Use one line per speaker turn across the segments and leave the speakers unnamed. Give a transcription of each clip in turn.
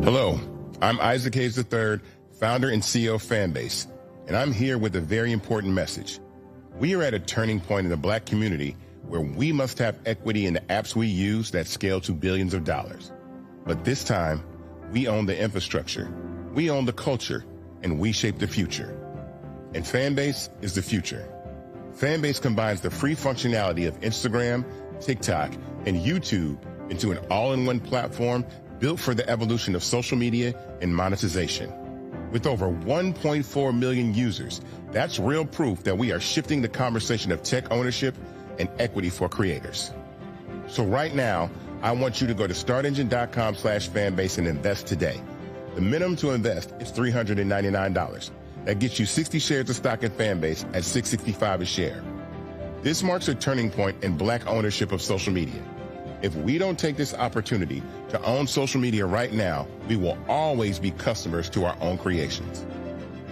Hello, I'm Isaac Hayes III, founder and CEO of Fanbase, and I'm here with a very important message. We are at a turning point in the Black community where we must have equity in the apps we use that scale to billions of dollars. But this time, we own the infrastructure, we own the culture, and we shape the future. And Fanbase is the future. Fanbase combines the free functionality of Instagram, TikTok, and YouTube into an all-in-one platform built for the evolution of social media and monetization. With over 1.4 million users, that's real proof that we are shifting the conversation of tech ownership and equity for creators. So right now, I want you to go to startengine.com/fanbase and invest today. The minimum to invest is $399. That gets you 60 shares of stock in Fanbase at $665 a share. This marks a turning point in Black ownership of social media. If we don't take this opportunity to own social media right now, we will always be customers to our own creations.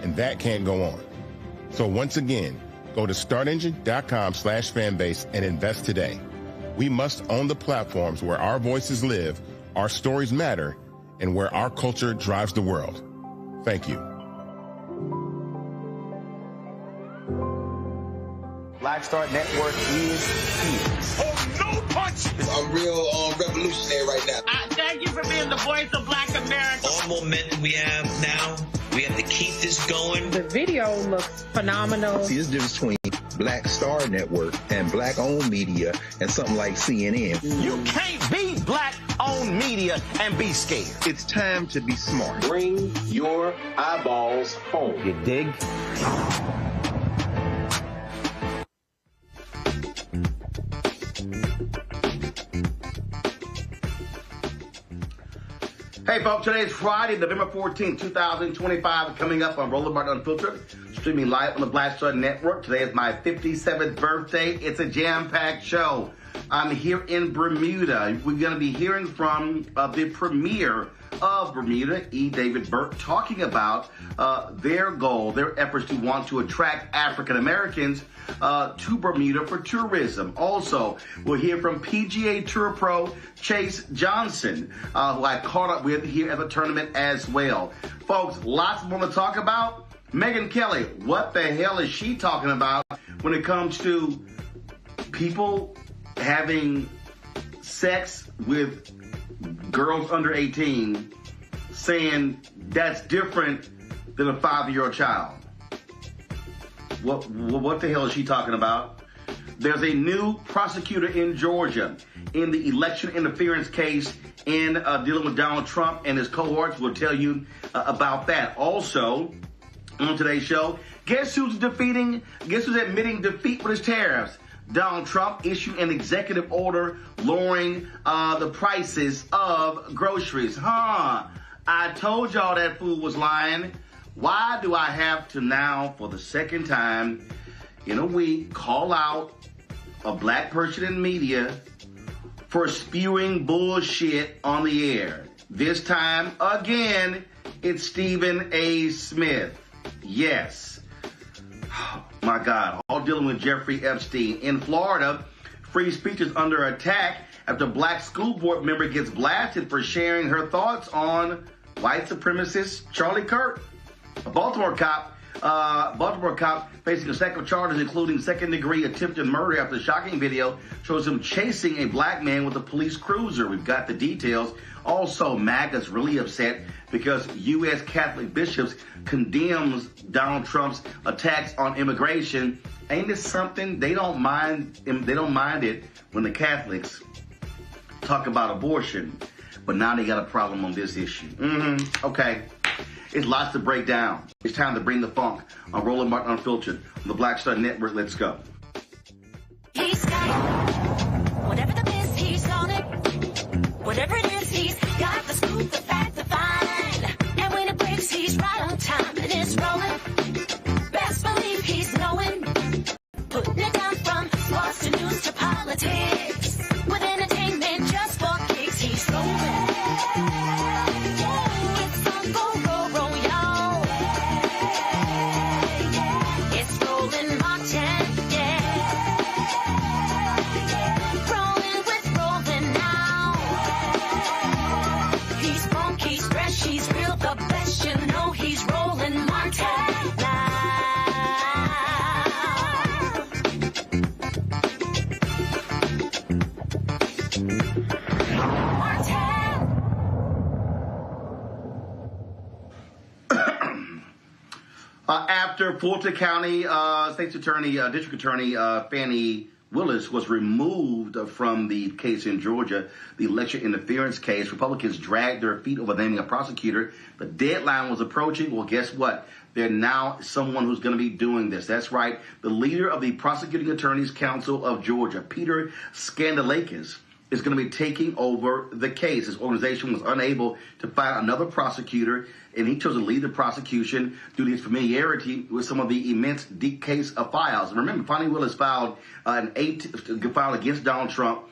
And that can't go on. So once again, go to startengine.com/fanbase and invest today. We must own the platforms where our voices live, our stories matter, and where our culture drives the world. Thank you.
Black Star Network is here.
Oh, no punches!
I'm real revolutionary right now.
Thank you for being the voice of Black America.
All momentum we have now, we have to keep this going.
The video looks phenomenal.
See, there's a difference between Black Star Network and Black-owned media and something like CNN.
You can't be Black-owned media and be scared.
It's time to be smart.
Bring your eyeballs home.
You dig? Hey folks, today is Friday, November 14th, 2025, coming up on Roland Martin Unfiltered, streaming live on the Black Star Network. Today is my 57th birthday. It's a jam-packed show. I'm here in Bermuda. We're going to be hearing from the premier of Bermuda, E. David Burt, talking about their goal, their efforts to want to attract African Americans to Bermuda for tourism. Also, we'll hear from PGA Tour Pro Chase Johnson, who I caught up with here at the tournament as well. Folks, lots more to talk about. Megyn Kelly, what the hell is she talking about when it comes to people having sex with girls under 18, saying that's different than a 5-year-old child? What the hell is she talking about? There's a new prosecutor in Georgia in the election interference case in dealing with Donald Trump and his cohorts. We'll tell you about that. Also, on today's show, guess who's admitting defeat with his tariffs? Donald Trump issued an executive order lowering the prices of groceries. I told y'all that fool was lying. Why do I have to now, for the second time in a week, call out a black person in media for spewing bullshit on the air? This time, again, it's Stephen A. Smith. Yes. Oh, my God. All dealing with Jeffrey Epstein. In Florida, free speech is under attack after a black school board member gets blasted for sharing her thoughts on white supremacist Charlie Kirk. A Baltimore cop facing a stack of charges, including second-degree attempted murder after the shocking video shows him chasing a black man with a police cruiser. We've got the details. Also, MAGA's really upset because U.S. Catholic bishops condemns Donald Trump's attacks on immigration. Ain't this something? They don't mind it when the Catholics talk about abortion, but now they got a problem on this issue. Okay. It's lots to break down. It's time to bring the funk on Roland Martin Unfiltered on the Black Star Network. Let's go.
He's got it. Whatever the piss, he's on it. Whatever it is, he's got the scoop, the fact, the find. And when it breaks, he's right on time and it's rolling. Best believe he's knowing. Putting it down from sports to news to politics. With entertainment just for kicks, he's rolling.
After Fulton County State's Attorney, District Attorney Fannie Willis was removed from the case in Georgia, the election interference case, Republicans dragged their feet over naming a prosecutor. The deadline was approaching. Well, guess what? There's now someone who's going to be doing this. That's right. The leader of the Prosecuting Attorneys Council of Georgia, Peter Skandalakis, is going to be taking over the case. His organization was unable to find another prosecutor, and he chose to lead the prosecution due to his familiarity with some of the immense deep case of files. And remember, Fannie Willis filed against Donald Trump,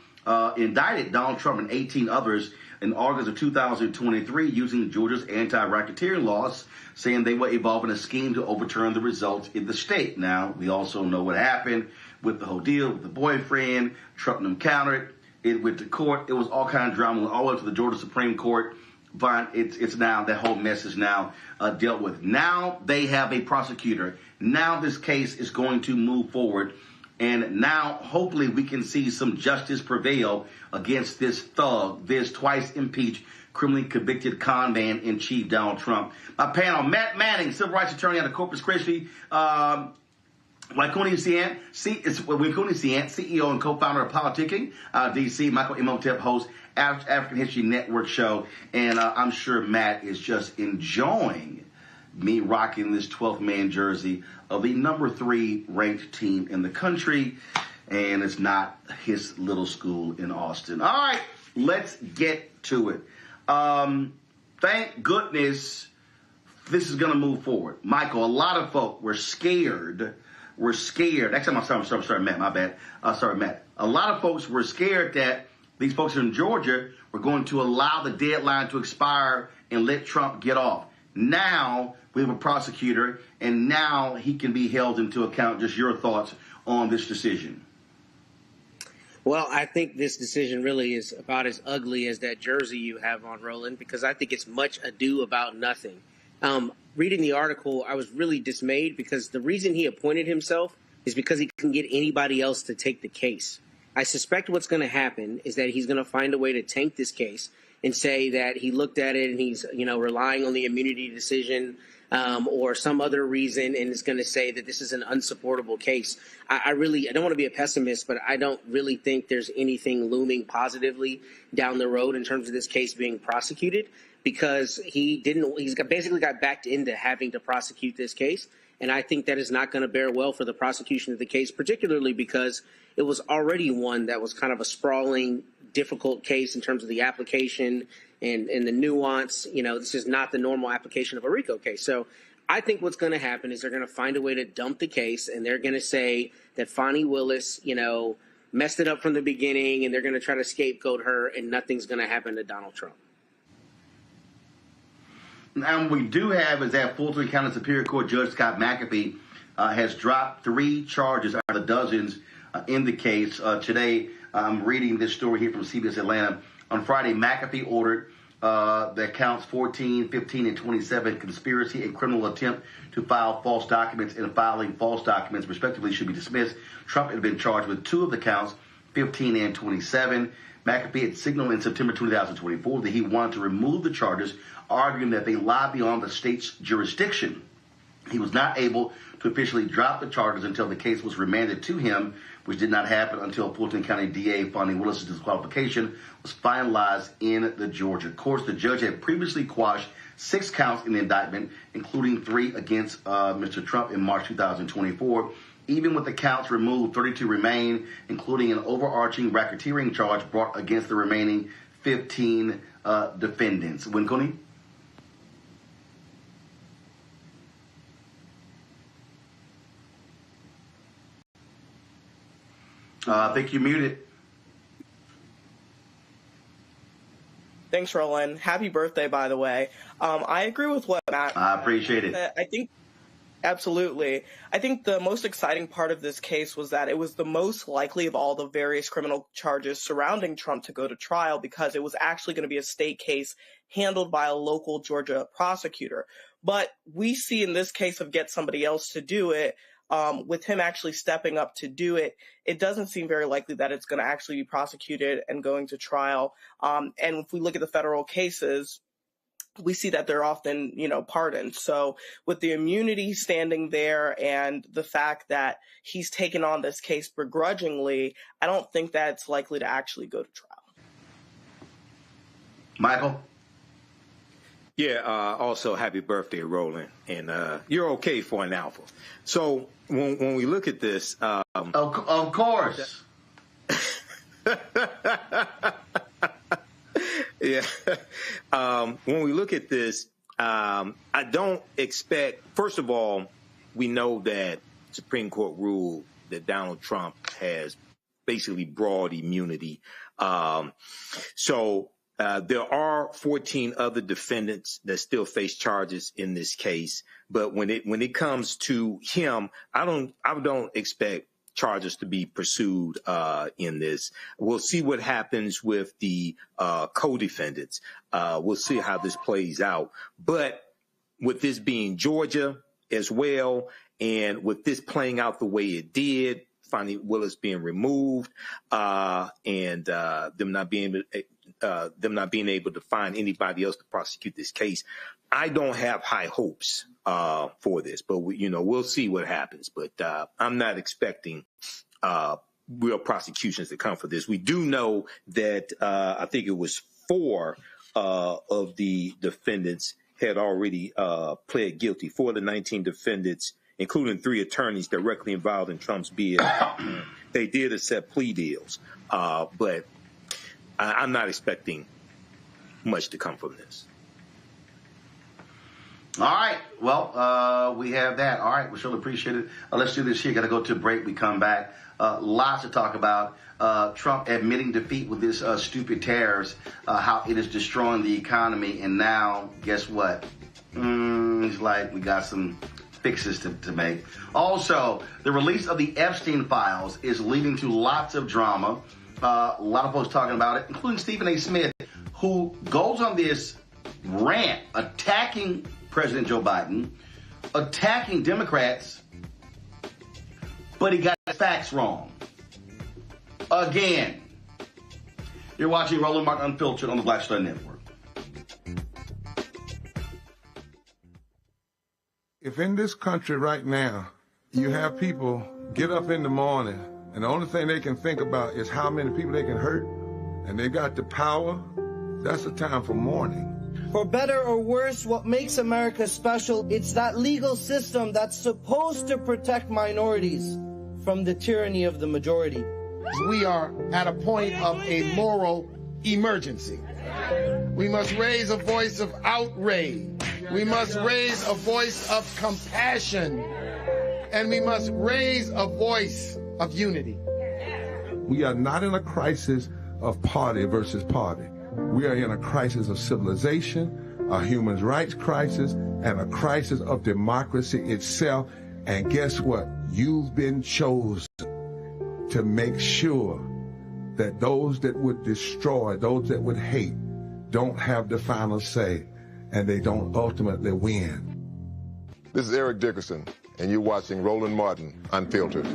indicted Donald Trump and 18 others in August of 2023 using Georgia's anti-racketeering laws, saying they were involved in a scheme to overturn the results in the state. Now, we also know what happened with the whole deal with the boyfriend. Trump countered it with the court. It was all kind of drama, all the way to the Georgia Supreme Court. But it's now, that whole mess is now dealt with. Now they have a prosecutor. Now this case is going to move forward. And now, hopefully, we can see some justice prevail against this thug, this twice-impeached, criminally convicted con man in chief, Donald Trump. My panel, Matt Manning, civil rights attorney out of Corpus Christi, Waikuni Siant, CEO and co-founder of Politicking, DC, Michael Imhotep, host, African History Network show. And I'm sure Matt is just enjoying me rocking this 12th man jersey of the number 3 ranked team in the country. And it's not his little school in Austin. All right, let's get to it. Thank goodness this is going to move forward. Michael, a lot of folk were scared. Actually, I'm sorry, Matt, my bad. Sorry, Matt. A lot of folks were scared that these folks in Georgia were going to allow the deadline to expire and let Trump get off. Now we have a prosecutor, and now he can be held into account. Just your thoughts on this decision.
Well, I think this decision really is about as ugly as that jersey you have on, Roland, because I think it's much ado about nothing. Reading the article, I was really dismayed because the reason he appointed himself is because he couldn't get anybody else to take the case. I suspect what's going to happen is that he's going to find a way to tank this case and say that he looked at it and he's, relying on the immunity decision or some other reason, and is going to say that this is an unsupportable case. I don't want to be a pessimist, but I don't really think there's anything looming positively down the road in terms of this case being prosecuted, because he's basically got backed into having to prosecute this case. And I think that is not going to bear well for the prosecution of the case, particularly because it was already one that was kind of a sprawling, difficult case in terms of the application and the nuance. This is not the normal application of a RICO case. So I think what's going to happen is they're going to find a way to dump the case, and they're going to say that Fani Willis, messed it up from the beginning, and they're going to try to scapegoat her, and nothing's going to happen to Donald Trump.
Now, what we do have is that Fulton County Superior Court Judge Scott McAfee has dropped 3 charges out of the dozens in the case. Today, I'm reading this story here from CBS Atlanta. On Friday, McAfee ordered that counts 14, 15, and 27, conspiracy and criminal attempt to file false documents and filing false documents, respectively, should be dismissed. Trump had been charged with 2 of the counts, 15 and 27. McAfee had signaled in September 2024 that he wanted to remove the charges, arguing that they lie beyond the state's jurisdiction. He was not able to officially drop the charges until the case was remanded to him, which did not happen until Fulton County DA Fani Willis' disqualification was finalized in the Georgia courts. The judge had previously quashed 6 counts in the indictment, including 3 against Mr. Trump in March 2024. Even with the counts removed, 32 remain, including an overarching racketeering charge brought against the remaining 15 defendants. Winconi? I think you're muted.
Thanks, Roland. Happy birthday, by the way. I agree with what Matt.
I appreciate it.
I think, absolutely. I think the most exciting part of this case was that it was the most likely of all the various criminal charges surrounding Trump to go to trial, because it was actually going to be a state case handled by a local Georgia prosecutor. But we see in this case of get somebody else to do it, with him actually stepping up to do it, it doesn't seem very likely that it's going to actually be prosecuted and going to trial. And if we look at the federal cases, we see that they're often, pardoned. So with the immunity standing there and the fact that he's taken on this case begrudgingly, I don't think that's likely to actually go to trial.
Michael?
Yeah, also happy birthday, Roland. And you're okay for an alpha. So when we look at this...
of course.
Yeah. When we look at this, I don't expect... First of all, we know that Supreme Court ruled that Donald Trump has basically broad immunity. So there are 14 other defendants that still face charges in this case. But when it comes to him, I don't expect charges to be pursued in this. We'll see what happens with the co-defendants. We'll see how this plays out. But with this being Georgia as well, and with this playing out the way it did, Fani Willis being removed, and them not being able to find anybody else to prosecute this case, I don't have high hopes for this. But we'll see what happens. But I'm not expecting real prosecutions to come for this. We do know that I think it was 4 of the defendants had already pled guilty. 4 of the 19 defendants, including 3 attorneys directly involved in Trump's bid, they did accept plea deals. But I'm not expecting much to come from this.
All right. Well, we have that. All right. We surely appreciate it. Let's do this here. Got to go to a break. We come back. Lots to talk about. Trump admitting defeat with this stupid tariffs, how it is destroying the economy. And now, guess what? He's like, we got some fixes to make. Also, the release of the Epstein files is leading to lots of drama. A lot of folks talking about it, including Stephen A. Smith, who goes on this rant attacking President Joe Biden, attacking Democrats, but he got his facts wrong. Again. You're watching Roland Martin Unfiltered on the Black Star Network.
If in this country right now, you have people get up in the morning and the only thing they can think about is how many people they can hurt, and they got the power, that's a time for mourning.
For better or worse, what makes America special, it's that legal system that's supposed to protect minorities from the tyranny of the majority.
We are at a point of a moral emergency. We must raise a voice of outrage. We must raise a voice of compassion. And we must raise a voice of unity.
We are not in a crisis of party versus party. We are in a crisis of civilization, a human rights crisis, and a crisis of democracy itself. And guess what? You've been chosen to make sure that those that would destroy, those that would hate, don't have the final say, and they don't ultimately win.
This is Eric Dickerson, and you're watching Roland Martin Unfiltered.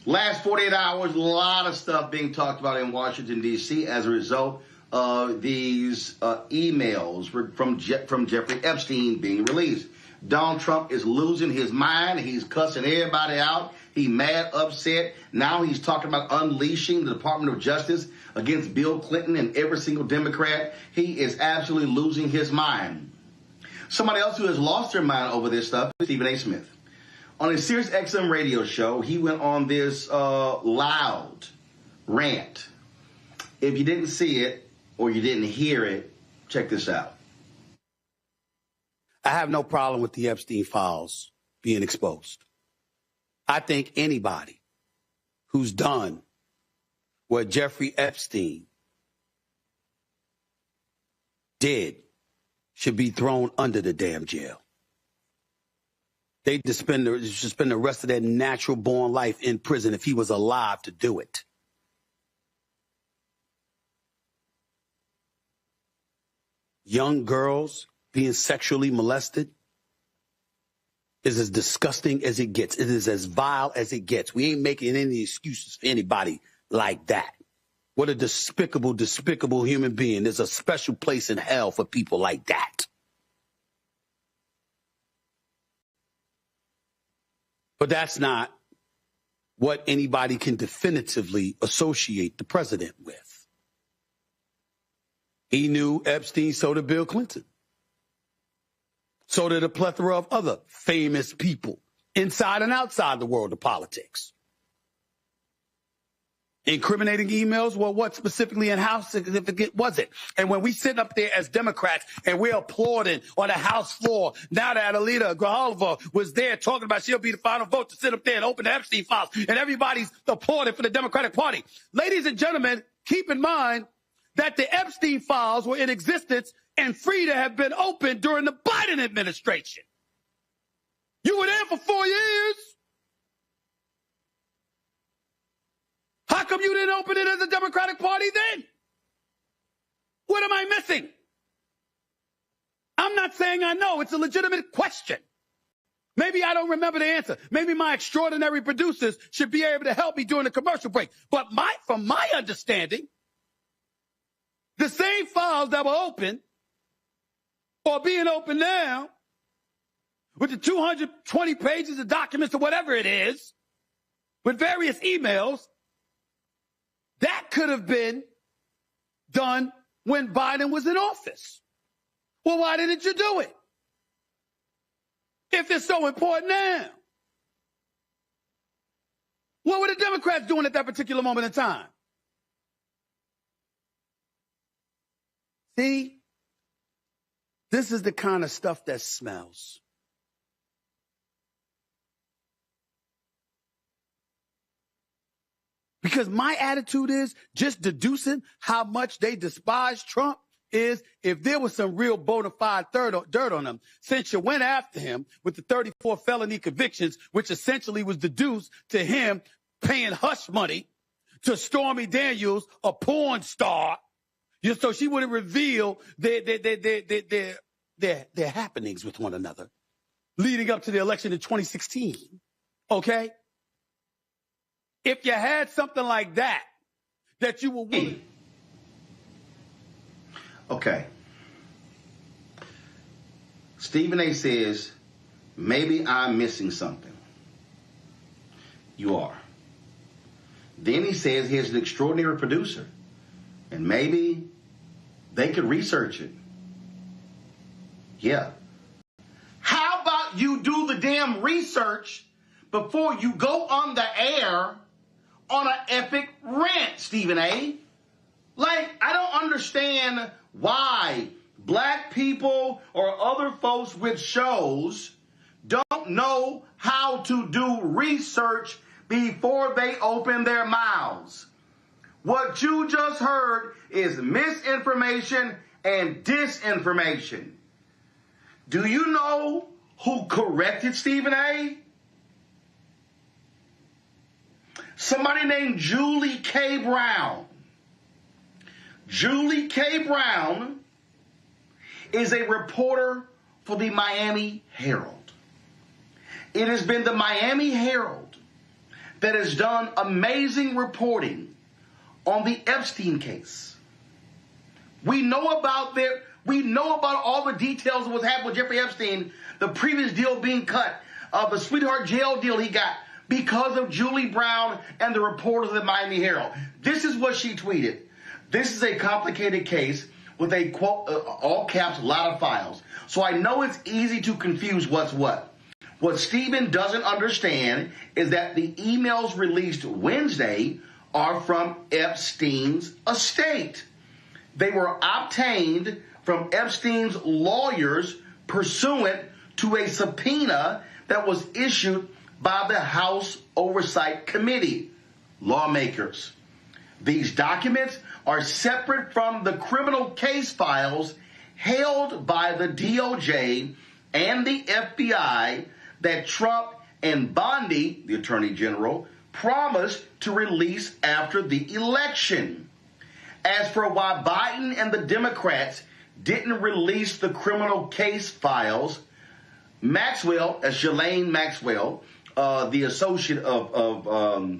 Last 48 hours, a lot of stuff being talked about in Washington, D.C. as a result of these emails from Jeffrey Epstein being released. Donald Trump is losing his mind. He's cussing everybody out. He's mad, upset. Now he's talking about unleashing the Department of Justice against Bill Clinton and every single Democrat. He is absolutely losing his mind. Somebody else who has lost their mind over this stuff is Stephen A. Smith. On his Sirius XM radio show, he went on this loud rant. If you didn't see it or you didn't hear it, check this out.
I have no problem with the Epstein files being exposed. I think anybody who's done what Jeffrey Epstein did should be thrown under the damn jail. They should spend the rest of their natural-born life in prison if he was alive to do it. Young girls being sexually molested is as disgusting as it gets. It is as vile as it gets. We ain't making any excuses for anybody like that. What a despicable, despicable human being. There's a special place in hell for people like that. But that's not what anybody can definitively associate the president with. He knew Epstein, so did Bill Clinton. So did a plethora of other famous people inside and outside the world of politics. Incriminating emails, well, what specifically and how significant was it? And when we sit up there as Democrats and we're applauding on the House floor, now that Alita Grijalva was there talking about she'll be the final vote to sit up there and open the Epstein files, and everybody's applauding for the Democratic Party. Ladies and gentlemen, keep in mind that the Epstein files were in existence and free to have been opened during the Biden administration. You were there for 4 years. How come you didn't open it as a Democratic Party then? What am I missing? I'm not saying I know. It's a legitimate question. Maybe I don't remember the answer. Maybe my extraordinary producers should be able to help me during the commercial break. But from my understanding, the same files that were open or being open now with the 220 pages of documents or whatever it is, with various emails, that could have been done when Biden was in office. Well, why didn't you do it? If it's so important now. What were the Democrats doing at that particular moment in time? See, this is the kind of stuff that smells. Because my attitude is just deducing how much they despise Trump is if there was some real bona fide dirt on him, since you went after him with the 34 felony convictions, which essentially was deduced to him paying hush money to Stormy Daniels, a porn star, So she wouldn't reveal their happenings with one another leading up to the election in 2016. Okay? If you had something like that you were willing.
Okay. Stephen A. says, maybe I'm missing something. You are. Then he says he's an extraordinary producer. And maybe they could research it. Yeah. How about you do the damn research before you go on the air on an epic rant, Stephen A? Like, I don't understand why black people or other folks with shows don't know how to do research before they open their mouths. What you just heard is misinformation and disinformation. Do you know who corrected Stephen A? Somebody named Julie K. Brown. Julie K. Brown is a reporter for the Miami Herald. It has been the Miami Herald that has done amazing reporting on the Epstein case. We know about all the details of what's happened with Jeffrey Epstein, the previous deal being cut, the sweetheart jail deal he got because of Julie Brown and the reporters of the Miami Herald. This is what she tweeted. This is a complicated case with a, quote, all caps, a lot of files. So I know it's easy to confuse what's what. What Stephen doesn't understand is that the emails released Wednesday are from Epstein's estate. They were obtained from Epstein's lawyers pursuant to a subpoena that was issued by the House Oversight Committee, lawmakers. These documents are separate from the criminal case files held by the DOJ and the FBI that Trump and Bondi, the Attorney General, promised to release after the election. As for why Biden and the Democrats didn't release the criminal case files, Maxwell, Ghislaine Maxwell, the associate of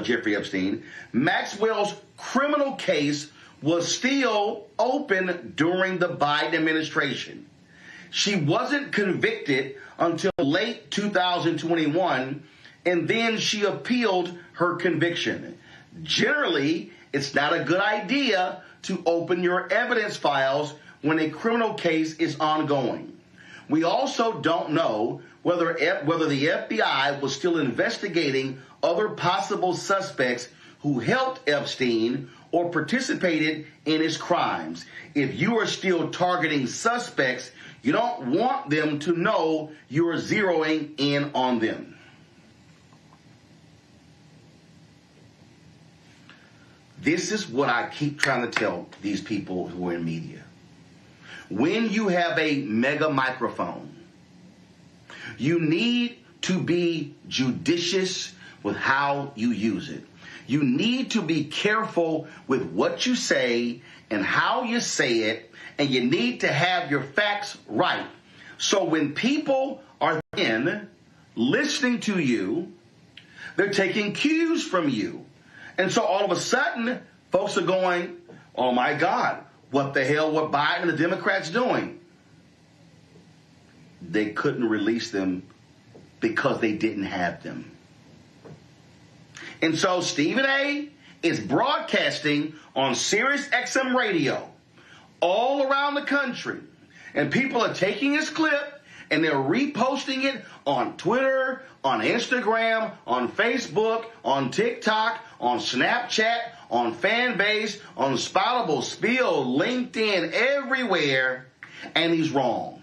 Jeffrey Epstein, Maxwell's criminal case was still open during the Biden administration. She wasn't convicted until late 2021, and then she appealed her conviction. Generally, it's not a good idea to open your evidence files when a criminal case is ongoing. We also don't know whether the FBI was still investigating other possible suspects who helped Epstein or participated in his crimes. If you are still targeting suspects, you don't want them to know you are zeroing in on them. This is what I keep trying to tell these people who are in media. When you have a mega microphone, you need to be judicious with how you use it. You need to be careful with what you say and how you say it, and you need to have your facts right. So when people are then listening to you, they're taking cues from you. And so all of a sudden, folks are going, oh my God, what the hell were Biden and the Democrats doing? They couldn't release them because they didn't have them. And so Stephen A. is broadcasting on Sirius XM radio all around the country. And people are taking his clip and they're reposting it on Twitter, on Instagram, on Facebook, on TikTok, on Snapchat, on Fanbase, on Spoutable, Spill, LinkedIn, everywhere. And he's wrong.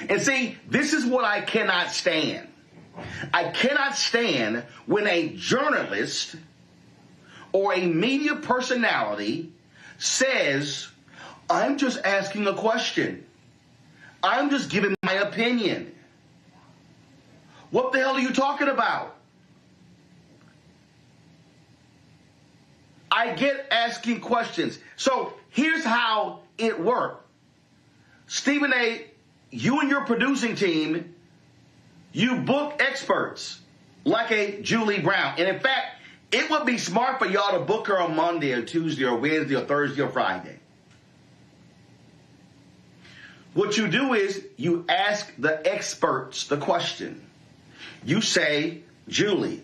And see, this is what I cannot stand. I cannot stand when a journalist or a media personality says, I'm just asking a question. I'm just giving my opinion. What the hell are you talking about? I get asking questions. So here's how it worked. Stephen A., you and your producing team, you book experts like a Julie Brown. And in fact, it would be smart for y'all to book her on Monday or Tuesday or Wednesday or Thursday or Friday. What you do is you ask the experts the question. You say, Julie,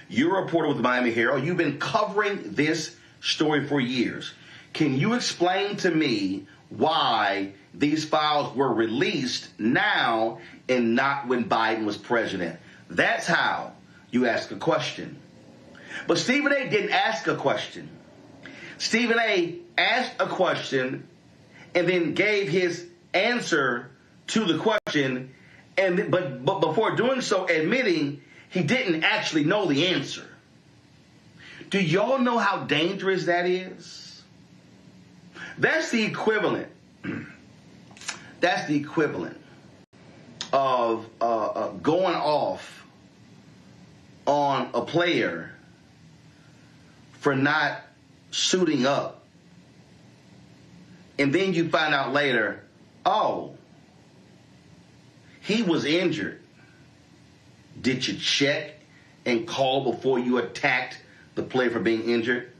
you're a reporter with the Miami Herald. You've been covering this story for years. Can you explain to me why these files were released now and not when Biden was president? That's how you ask a question. But Stephen A. didn't ask a question. Stephen A. asked a question and then gave his answer to the question, and but before doing so, admitting he didn't actually know the answer. Do y'all know how dangerous that is? That's the equivalent. That's the equivalent of going off on a player for not suiting up. And then you find out later, oh, he was injured. Did you check and call before you attacked the player for being injured?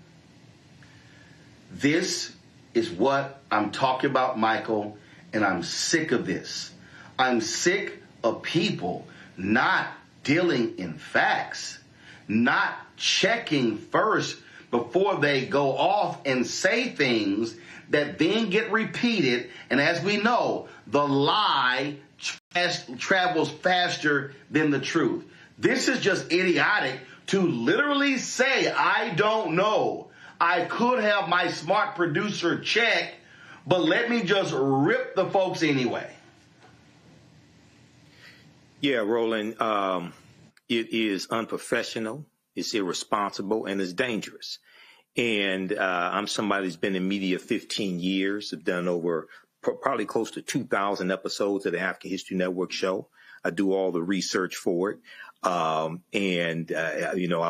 This is what I'm talking about, Michael, and I'm sick of this. I'm sick of people not dealing in facts, not checking first before they go off and say things that then get repeated. And as we know, the lie travels faster than the truth. This is just idiotic to literally say, I don't know. I could have my smart producer check, but let me just rip the folks anyway.
Yeah, Roland, it is unprofessional, it's irresponsible, and it's dangerous. And I'm somebody who's been in media 15 years. I've done over probably close to 2,000 episodes of the African History Network show. I do all the research for it. I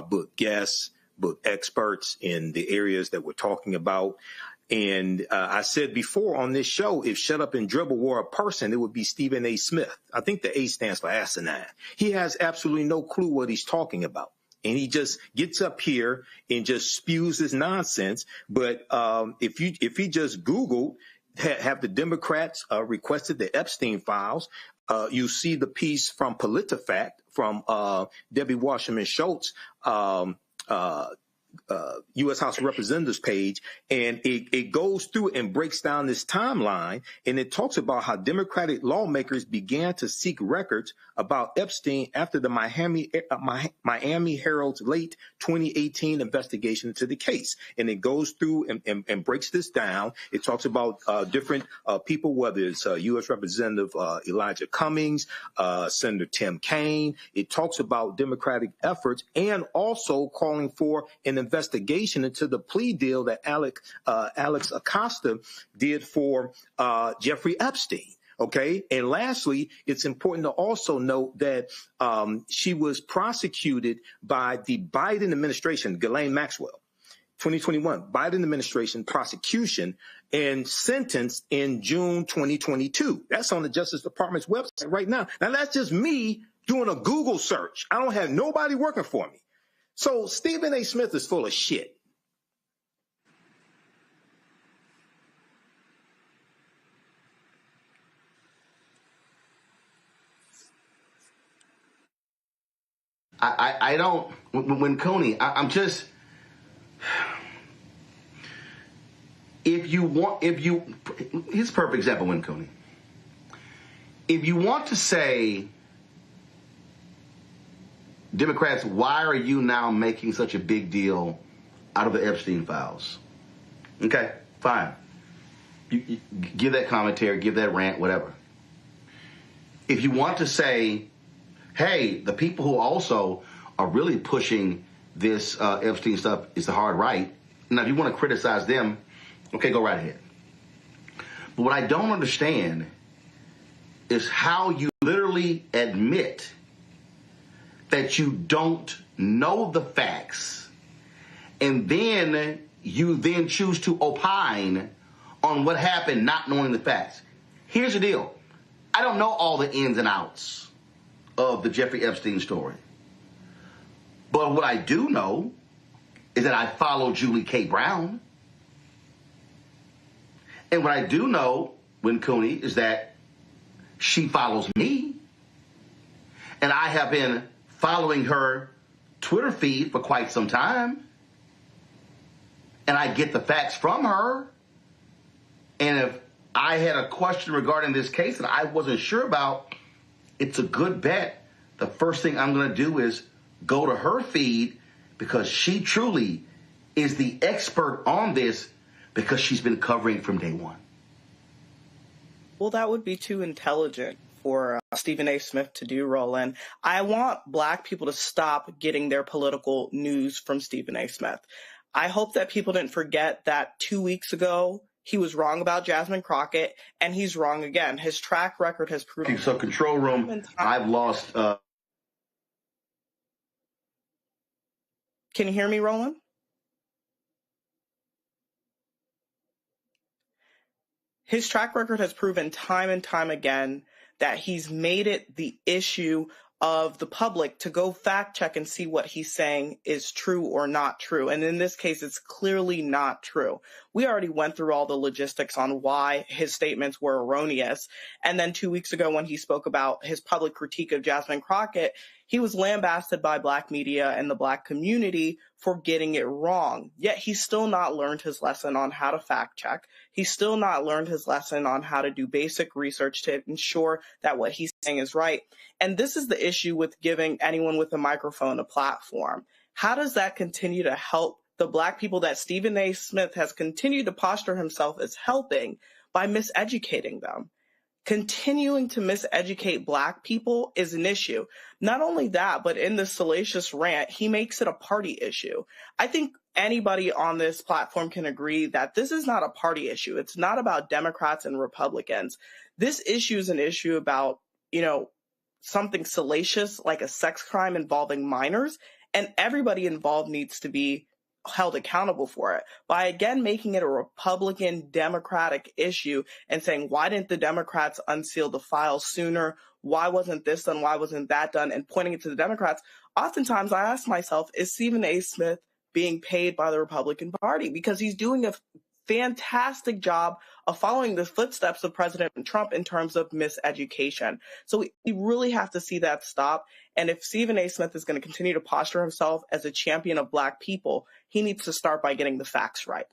book guests, book experts in the areas that we're talking about. And I said before on this show, if Shut Up and Dribble were a person, it would be Stephen A. Smith. I think the A stands for asinine. He has absolutely no clue what he's talking about. And he just gets up here and just spews his nonsense. But if he just Googled, have the Democrats requested the Epstein files, you see the piece from PolitiFact from Debbie Wasserman Schultz, U.S. House of Representatives page, and it goes through and breaks down this timeline, and it talks about how Democratic lawmakers began to seek records about Epstein after the Miami Herald's late 2018 investigation into the case. And it goes through and breaks this down. It talks about different people, whether it's U.S. Representative Elijah Cummings, Senator Tim Kaine. It talks about Democratic efforts and also calling for an investigation into the plea deal that Alex Acosta did for Jeffrey Epstein. Okay. And lastly, it's important to also note that she was prosecuted by the Biden administration, Ghislaine Maxwell, 2021, Biden administration prosecution, and sentenced in June 2022. That's on the Justice Department's website right now. Now, that's just me doing a Google search. I don't have nobody working for me. So Stephen A. Smith is full of shit.
I don't, when Coney, I'm just, here's a perfect example, when Coney, if you want to say, Democrats, why are you now making such a big deal out of the Epstein files? Okay, fine. You give that commentary, give that rant, whatever. If you want to say, hey, the people who also are really pushing this Epstein stuff is the hard right. Now, if you want to criticize them, okay, go right ahead. But what I don't understand is how you literally admit that you don't know the facts, and then you then choose to opine on what happened not knowing the facts. Here's the deal. I don't know all the ins and outs of the Jeffrey Epstein story. But what I do know is that I follow Julie K. Brown. And what I do know, Win Cooney, is that she follows me. And I have been following her Twitter feed for quite some time. And I get the facts from her. And if I had a question regarding this case that I wasn't sure about, it's a good bet. The first thing I'm going to do is go to her feed, because she truly is the expert on this, because she's been covering from day one.
Well, that would be too intelligent for Stephen A. Smith to do, Roland. I want Black people to stop getting their political news from Stephen A. Smith. I hope that people didn't forget that 2 weeks ago, he was wrong about Jasmine Crockett, and he's wrong again. His track record has proven.
So, control room, I've lost.
Can you hear me, Roland? His track record has proven time and time again that he's made it the issue of the public to go fact check and see what he's saying is true or not true. And in this case, it's clearly not true. We already went through all the logistics on why his statements were erroneous. And then 2 weeks ago, when he spoke about his public critique of Jasmine Crockett, he was lambasted by Black media and the Black community for getting it wrong. Yet he's still not learned his lesson on how to fact check. He's still not learned his lesson on how to do basic research to ensure that what he's saying is right. And this is the issue with giving anyone with a microphone a platform. How does that continue to help the Black people that Stephen A. Smith has continued to posture himself as helping by miseducating them? Continuing to miseducate Black people is an issue. Not only that, but in this salacious rant, he makes it a party issue. I think anybody on this platform can agree that this is not a party issue. It's not about Democrats and Republicans. This issue is an issue about, something salacious like a sex crime involving minors, and everybody involved needs to be held accountable for it by, again, making it a Republican Democratic issue and saying, why didn't the Democrats unseal the files sooner? Why wasn't this done? Why wasn't that done? And pointing it to the Democrats. Oftentimes I ask myself, is Stephen A. Smith being paid by the Republican Party? Because he's doing a fantastic job of following the footsteps of President Trump in terms of miseducation. So we really have to see that stop. And if Stephen A. Smith is going to continue to posture himself as a champion of Black people, he needs to start by getting the facts right.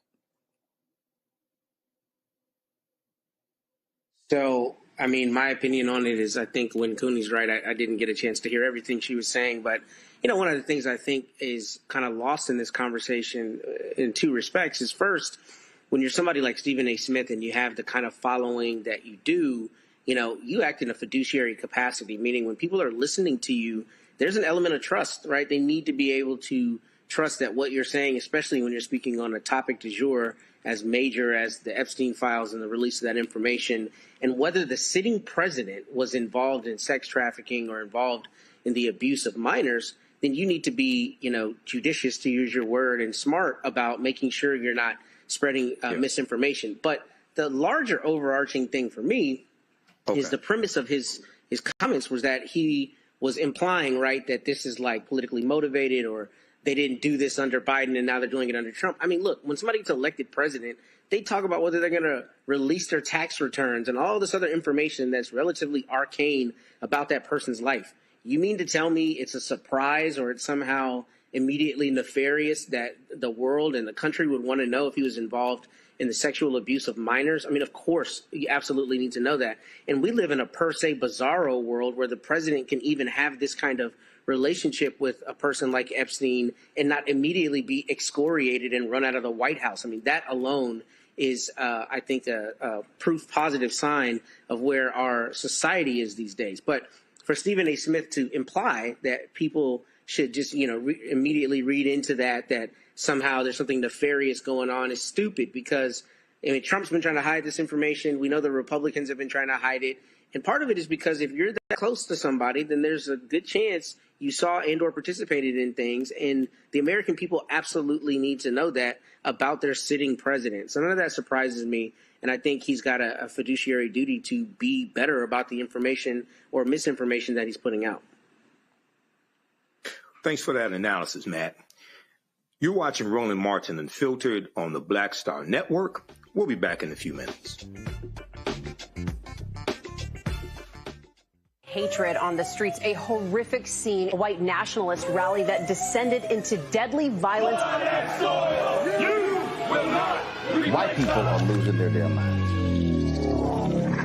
So, my opinion on it is I think when Cooney's right, I didn't get a chance to hear everything she was saying. But, one of the things I think is kind of lost in this conversation in two respects is, first, when you're somebody like Stephen A. Smith and you have the kind of following that you do, you act in a fiduciary capacity, meaning when people are listening to you, there's an element of trust, right? They need to be able to trust that what you're saying, especially when you're speaking on a topic du jour as major as the Epstein files and the release of that information, and whether the sitting president was involved in sex trafficking or involved in the abuse of minors, then you need to be, judicious, to use your word, and smart about making sure you're not spreading misinformation. But the larger overarching thing for me is the premise of his comments was that he was implying, right, that this is like politically motivated, or they didn't do this under Biden and now they're doing it under Trump. Look, when somebody gets elected president, they talk about whether they're going to release their tax returns and all this other information that's relatively arcane about that person's life. You mean to tell me it's a surprise or it's somehow immediately nefarious that the world and the country would want to know if he was involved in the sexual abuse of minors? Of course, you absolutely need to know that. And we live in a per se bizarro world where the president can even have this kind of relationship with a person like Epstein and not immediately be excoriated and run out of the White House. That alone is, I think, a proof positive sign of where our society is these days. But for Stephen A. Smith to imply that people should just, immediately read into that somehow there's something nefarious going on is stupid, because Trump's been trying to hide this information. We know the Republicans have been trying to hide it. And part of it is because if you're that close to somebody, then there's a good chance you saw and or participated in things, and the American people absolutely need to know that about their sitting president. So none of that surprises me, and I think he's got a fiduciary duty to be better about the information or misinformation that he's putting out.
Thanks for that analysis, Matt. You're watching Roland Martin Unfiltered on the Black Star Network. We'll be back in a few minutes.
Hatred on the streets, a horrific scene, a white nationalist rally that descended into deadly violence.
White people are losing their damn minds.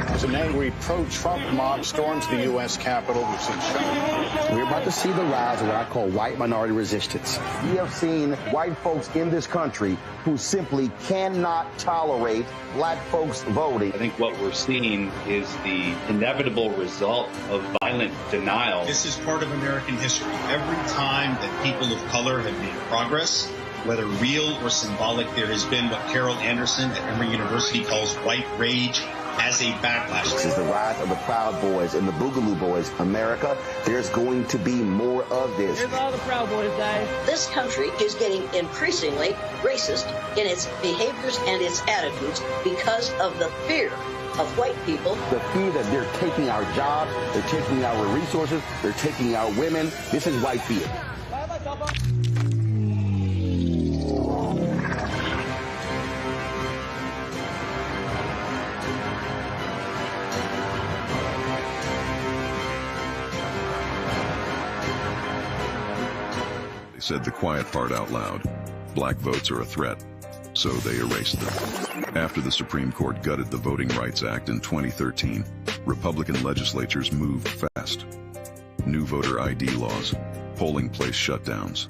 As an angry pro-Trump mob storms the U.S. Capitol, we've seen shooting.
We're about to see the rise of what I call white minority resistance. We have seen white folks in this country who simply cannot tolerate black folks voting.
I think what we're seeing is the inevitable result of violent denial.
This is part of American history. Every time that people of color have made progress, whether real or symbolic, there has been what Carol Anderson at Emory University calls white rage as a backlash.
This is the rise of the Proud Boys and the Boogaloo Boys. America, there's going to be more of this.
Here's all the Proud Boys, guys.
This country is getting increasingly racist in its behaviors and its attitudes because of the fear of white people.
The fear that they're taking our jobs, they're taking our resources, they're taking our women. This is white fear.
Said the quiet part out loud. Black votes are a threat, so they erased them. After the Supreme Court gutted the Voting Rights Act in 2013, Republican legislatures moved fast. New voter ID laws, polling place shutdowns,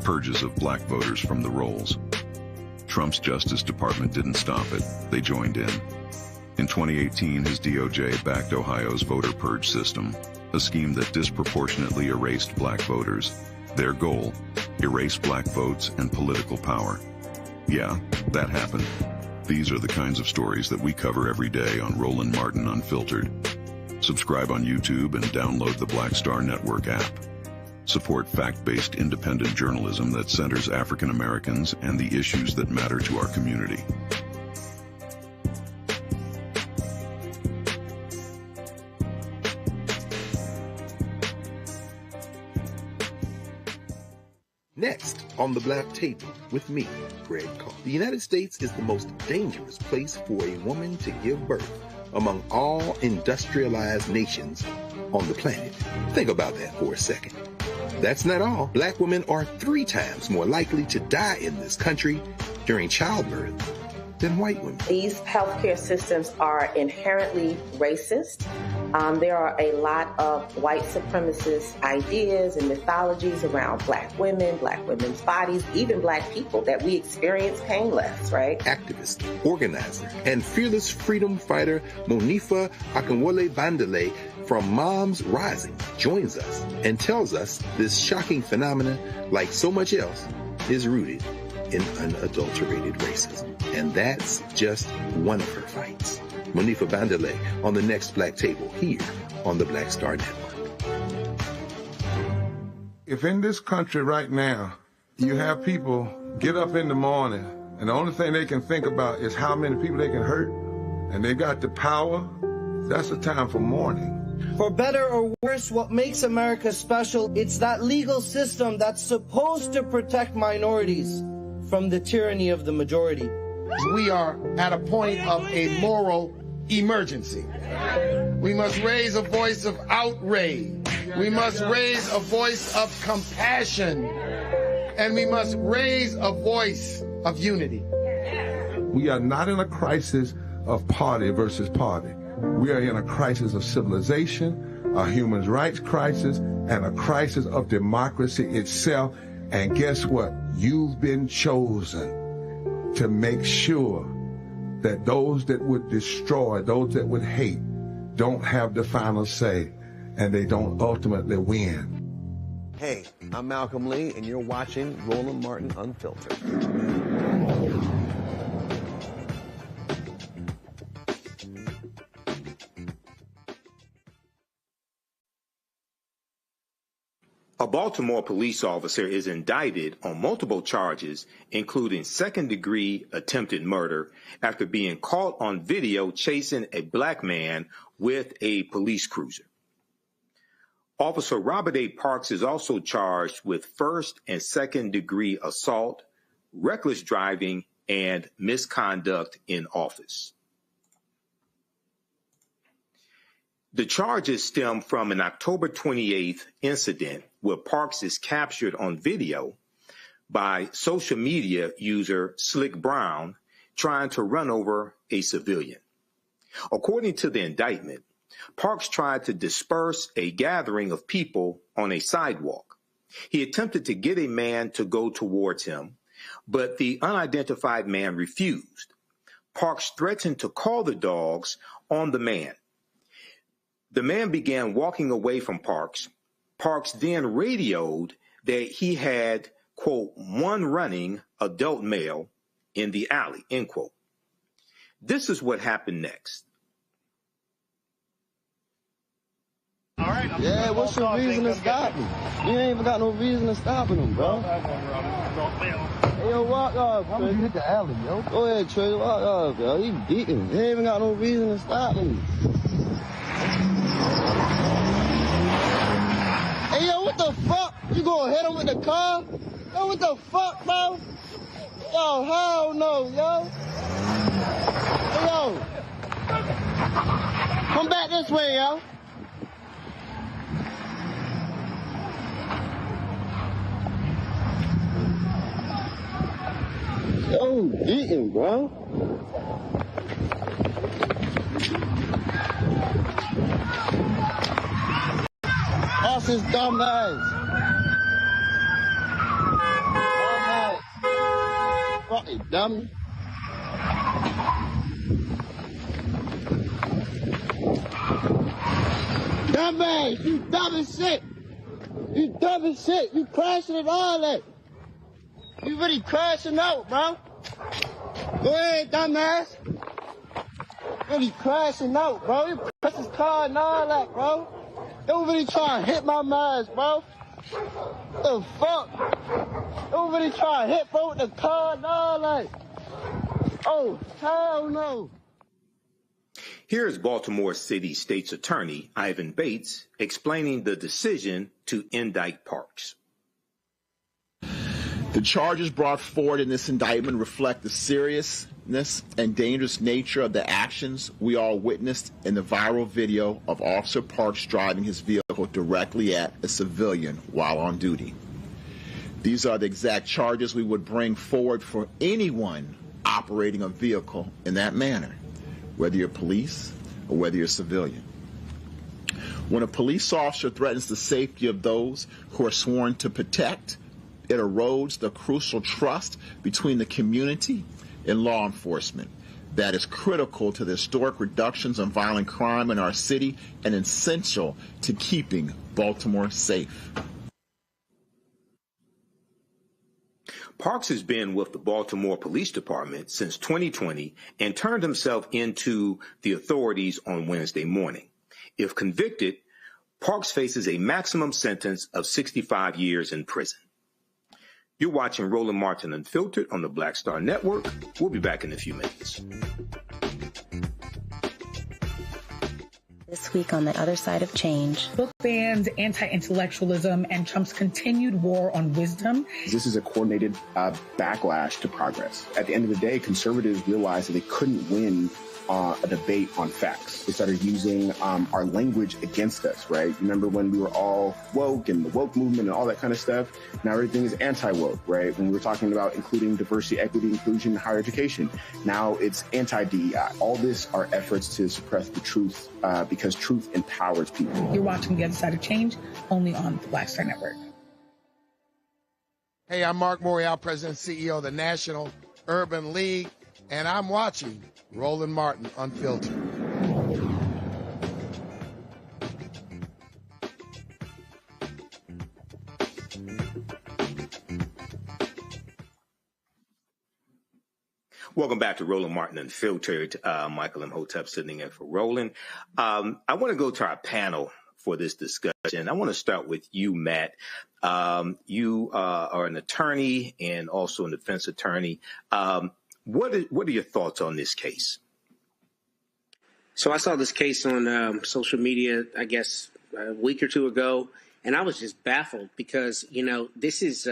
purges of black voters from the rolls. Trump's Justice Department didn't stop it, they joined in. In 2018, his DOJ backed Ohio's voter purge system, a scheme that disproportionately erased black voters. Their goal, erase black votes and political power. Yeah, that happened. These are the kinds of stories that we cover every day on Roland Martin Unfiltered. Subscribe on YouTube and download the Black Star Network app. Support fact-based independent journalism that centers African Americans and the issues that matter to our community.
Next on the Black Table with me, Greg Carr. The United States is the most dangerous place for a woman to give birth among all industrialized nations on the planet. Think about that for a second. That's not all. Black women are 3 times more likely to die in this country during childbirth than white women.
These healthcare systems are inherently racist. There are a lot of white supremacist ideas and mythologies around black women, black women's bodies, even black people that we experience painless, right?
Activist, organizer, and fearless freedom fighter Monifa Akinwole Bandele from Moms Rising joins us and tells us this shocking phenomenon, like so much else, is rooted in unadulterated racism. And that's just one of her fights. Monifa Bandele on the next Black Table here on the Black Star Network.
If in this country right now, you have people get up in the morning and the only thing they can think about is how many people they can hurt, and they got the power, that's a time for mourning.
For better or worse, what makes America special, it's that legal system that's supposed to protect minorities from the tyranny of the majority.
We are at a point of a moral emergency. We must raise a voice of outrage. We must raise a voice of compassion. And we must raise a voice of unity.
We are not in a crisis of party versus party. We are in a crisis of civilization, a human rights crisis, and a crisis of democracy itself. And guess what? You've been chosen to make sure that those that would destroy, those that would hate, don't have the final say, and they don't ultimately win.
Hey, I'm Malcolm Lee, and you're watching Roland Martin Unfiltered.
A Baltimore police officer is indicted on multiple charges, including second-degree attempted murder, after being caught on video chasing a black man with a police cruiser. Officer Robert A. Parks is also charged with first- and second-degree assault, reckless driving, and misconduct in office. The charges stem from an October 28th incident where Parks is captured on video by social media user Slick Brown trying to run over a civilian. According to the indictment, Parks tried to disperse a gathering of people on a sidewalk. He attempted to get a man to go towards him, but the unidentified man refused. Parks threatened to call the dogs on the man. The man began walking away from Parks. Parks then radioed that he had, quote, one running adult male in the alley, end quote. This is what happened next.
All right.
Yeah, what's your reason to stop him? You ain't even got no reason to stopping him, bro. Hey, yo, walk off, Trey. You hit the alley, yo. Go ahead, Trey, walk off, yo. He beating. You ain't even got no reason to stop him. Hey, yo, what the fuck? You gonna hit him with the car? Yo, what the fuck, bro? Yo, hell no, yo. Hey, yo. Come back this way, yo. Yo, beating, bro. That's his dumb ass. Fucking dummy. Dumb ass, you dumb as shit. You dumb as shit. You crashing and all that. You really crashing out, bro. Go ahead, dumbass. Really crashing out, bro. You press his car and all that, bro. You really trying to hit my man, bro. What the fuck? You really trying to hit, bro, with the car and all that. Oh, hell no.
Here is Baltimore City State's Attorney Ivan Bates explaining the decision to indict Parks.
The charges brought forward in this indictment reflect the seriousness and dangerous nature of the actions we all witnessed in the viral video of Officer Parks driving his vehicle directly at a civilian while on duty. These are the exact charges we would bring forward for anyone operating a vehicle in that manner, whether you're police or whether you're civilian. When a police officer threatens the safety of those who are sworn to protect, it erodes the crucial trust between the community and law enforcement that is critical to the historic reductions in violent crime in our city and essential to keeping Baltimore safe.
Parks has been with the Baltimore Police Department since 2020 and turned himself into the authorities on Wednesday morning. If convicted, Parks faces a maximum sentence of 65 years in prison. You're watching Roland Martin Unfiltered on the Black Star Network. We'll be back in a few minutes.
This week on The Other Side of Change.
Book bans, anti-intellectualism, and Trump's continued war on wisdom.
This is a coordinated backlash to progress. At the end of the day, conservatives realized that they couldn't win a debate on facts. They started using our language against us, right? Remember when we were all woke and the woke movement and all that kind of stuff? Now everything is anti-woke, right? When we were talking about including diversity, equity, inclusion, higher education, now it's anti-DEI. All this are efforts to suppress the truth because truth empowers people.
You're watching The Other Side of Change only on the Black Star Network.
Hey, I'm Mark Morial, President and CEO of the National Urban League, and I'm watching Roland Martin Unfiltered.
Welcome back to Roland Martin Unfiltered. Michael Imhotep sitting in for Roland. I want to go to our panel for this discussion. I want to start with you, Matt. You are an attorney and also a defense attorney. What are your thoughts on this case?
So I saw this case on social media, I guess, a week or two ago, and I was just baffled because, this is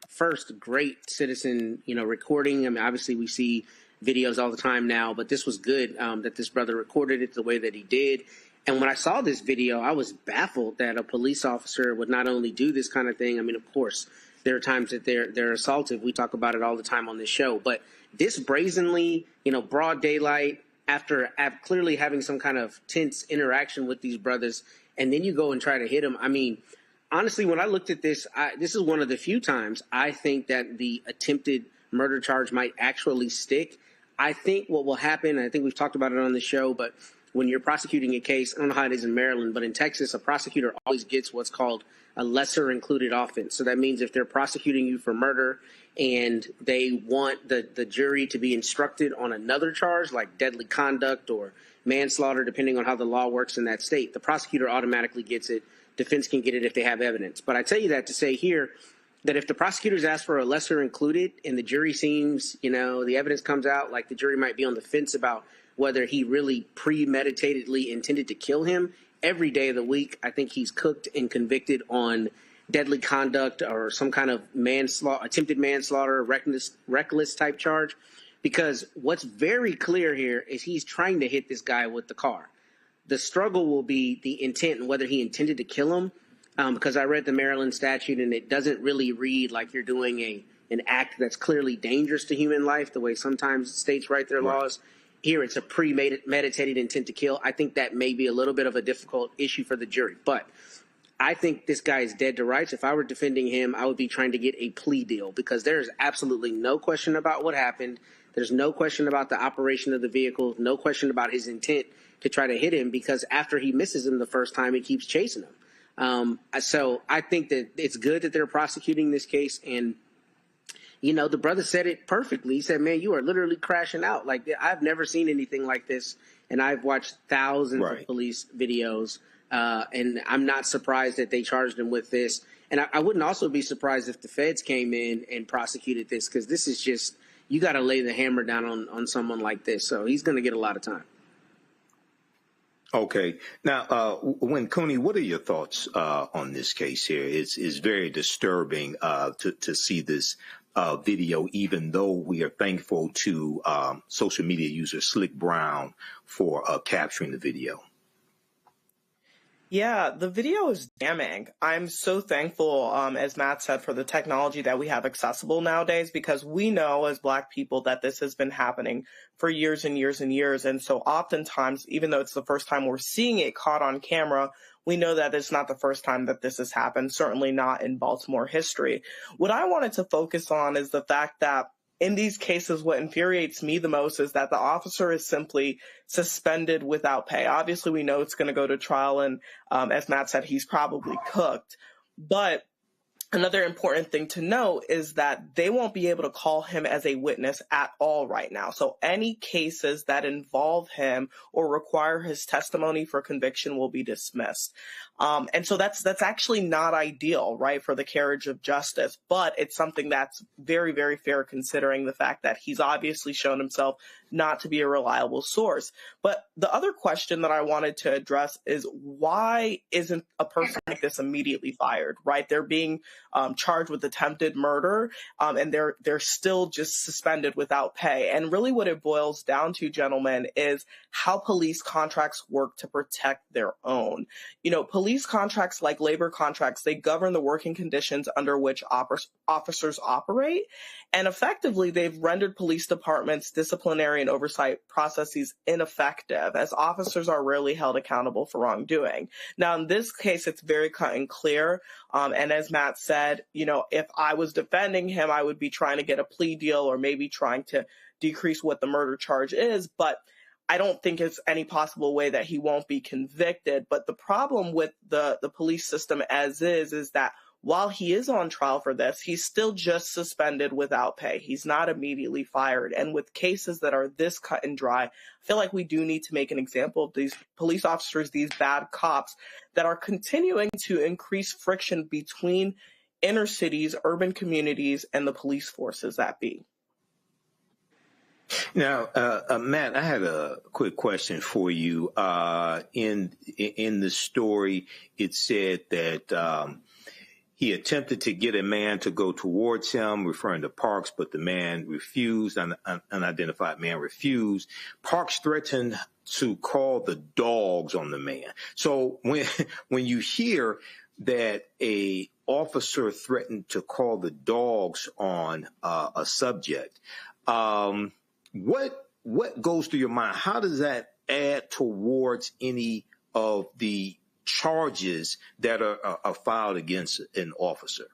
first great citizen, recording. I mean, obviously we see videos all the time now, but this was good that this brother recorded it the way that he did. And when I saw this video, I was baffled that a police officer would not only do this kind of thing. I mean, of course, there are times that they're assaultive. We talk about it all the time on this show. But this brazenly, broad daylight, after clearly having some kind of tense interaction with these brothers, and then you go and try to hit them. I mean, honestly, when I looked at this, this is one of the few times I think that the attempted murder charge might actually stick. I think what will happen, I think we've talked about it on the show, but when you're prosecuting a case, I don't know how it is in Maryland, but in Texas, a prosecutor always gets what's called a lesser included offense. So that means if they're prosecuting you for murder and they want the jury to be instructed on another charge like deadly conduct or manslaughter, depending on how the law works in that state, the prosecutor automatically gets it. Defense can get it if they have evidence. But I tell you that to say here that if the prosecutors ask for a lesser included and the jury seems, the evidence comes out like the jury might be on the fence about whether he really premeditatedly intended to kill him, every day of the week, I think he's cooked and convicted on deadly conduct or some kind of manslaughter, attempted manslaughter, reckless type charge. Because what's very clear here is he's trying to hit this guy with the car. The struggle will be the intent and whether he intended to kill him. Because I read the Maryland statute and it doesn't really read like you're doing an act that's clearly dangerous to human life, the way sometimes states write their laws. Here, it's a premeditated intent to kill. I think that may be a little bit of a difficult issue for the jury. But I think this guy is dead to rights. If I were defending him, I would be trying to get a plea deal because there is absolutely no question about what happened. There's no question about the operation of the vehicle, no question about his intent to try to hit him because after he misses him the first time, he keeps chasing him. So I think that it's good that they're prosecuting this case. And, the brother said it perfectly. He said, man, you are literally crashing out. Like, I've never seen anything like this. And I've watched thousands of police videos. And I'm not surprised that they charged him with this. And I wouldn't also be surprised if the feds came in and prosecuted this because this is just, you got to lay the hammer down on someone like this. So he's going to get a lot of time.
Okay. Now, Cooney, what are your thoughts on this case here? It's very disturbing to see this video, even though we are thankful to social media user Slick Brown for capturing the video.
Yeah, the video is damning. I'm so thankful, as Matt said, for the technology that we have accessible nowadays, because we know as Black people that this has been happening for years and years and years. And so oftentimes, even though it's the first time we're seeing it caught on camera, we know that it's not the first time that this has happened, certainly not in Baltimore history. What I wanted to focus on is the fact that in these cases, what infuriates me the most is that the officer is simply suspended without pay. Obviously, we know it's going to go to trial, and as Matt said, he's probably cooked. But another important thing to note is that they won't be able to call him as a witness at all right now. So any cases that involve him or require his testimony for conviction will be dismissed. And so that's actually not ideal, right, for the carriage of justice. But it's something that's very, very fair considering the fact that he's obviously shown himself not to be a reliable source. But the other question that I wanted to address is why isn't a person like this immediately fired, right? They're being charged with attempted murder, and they're still just suspended without pay. And really what it boils down to, gentlemen, is how police contracts work to protect their own. Police contracts, like labor contracts, they govern the working conditions under which officers operate. And effectively, they've rendered police departments' disciplinary and oversight processes ineffective, as officers are rarely held accountable for wrongdoing. Now, in this case, it's very cut and clear. And as Matt said, if I was defending him, I would be trying to get a plea deal or maybe trying to decrease what the murder charge is. But I don't think it's any possible way that he won't be convicted. But the problem with the police system as is that while he is on trial for this, he's still just suspended without pay. He's not immediately fired. And with cases that are this cut and dry, I feel like we do need to make an example of these police officers, these bad cops that are continuing to increase friction between inner cities, urban communities, and the police forces that be.
Now, Matt, I had a quick question for you. In the story, it said that he attempted to get a man to go towards him, referring to Parks, but the man refused. An unidentified man refused. Parks threatened to call the dogs on the man. So when you hear that a officer threatened to call the dogs on a subject, what goes through your mind? How does that add towards any of the charges that are filed against an officer?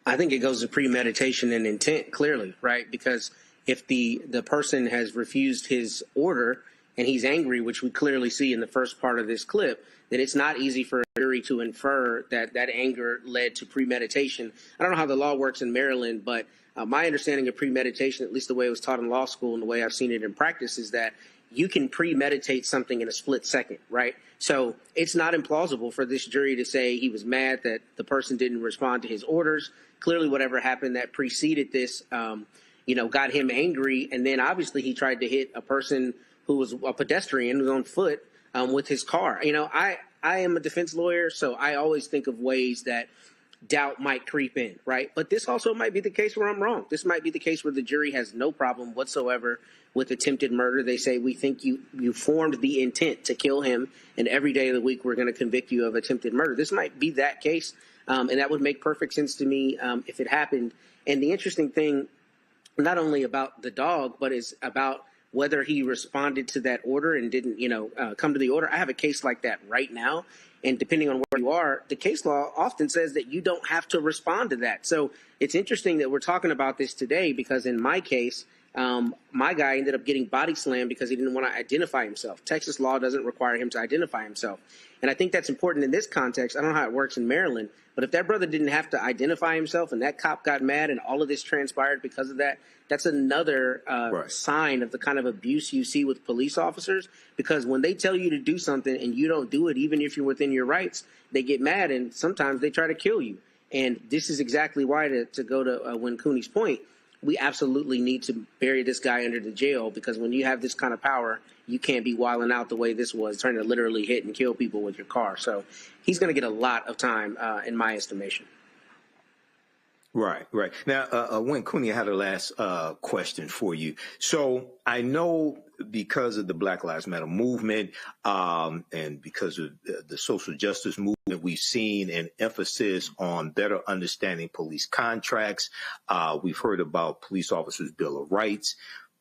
I think it goes to premeditation and intent, clearly, right? Because if the person has refused his order and he's angry, which we clearly see in the first part of this clip, then it's not easy for a jury to infer that that anger led to premeditation. I don't know how the law works in Maryland, but my understanding of premeditation, at least the way it was taught in law school and the way I've seen it in practice, is that you can premeditate something in a split second, right? So it's not implausible for this jury to say he was mad that the person didn't respond to his orders. Clearly, whatever happened that preceded this, got him angry. And then obviously he tried to hit a person who was a pedestrian who was on foot with his car. I am a defense lawyer, so I always think of ways that doubt might creep in, right? But this also might be the case where I'm wrong. This might be the case where the jury has no problem whatsoever with attempted murder. They say, we think you formed the intent to kill him, and every day of the week we're going to convict you of attempted murder. This might be that case, and that would make perfect sense to me if it happened. And the interesting thing, not only about the dog, but is about whether he responded to that order and didn't, come to the order. I have a case like that right now. And depending on where you are, the case law often says that you don't have to respond to that. So it's interesting that we're talking about this today because in my case, my guy ended up getting body slammed because he didn't want to identify himself. Texas law doesn't require him to identify himself. And I think that's important in this context. I don't know how it works in Maryland, but if that brother didn't have to identify himself and that cop got mad and all of this transpired because of that, that's another sign of the kind of abuse you see with police officers, because when they tell you to do something and you don't do it, even if you're within your rights, they get mad and sometimes they try to kill you. And this is exactly why, to go to Win Cooney's point, we absolutely need to bury this guy under the jail, because when you have this kind of power, you can't be wilding out the way this was, trying to literally hit and kill people with your car. So he's going to get a lot of time in my estimation.
Right. Now, Win Cooney, I had a last question for you. So I know because of the Black Lives Matter movement and because of the social justice movement, we've seen an emphasis on better understanding police contracts. We've heard about police officers' Bill of Rights,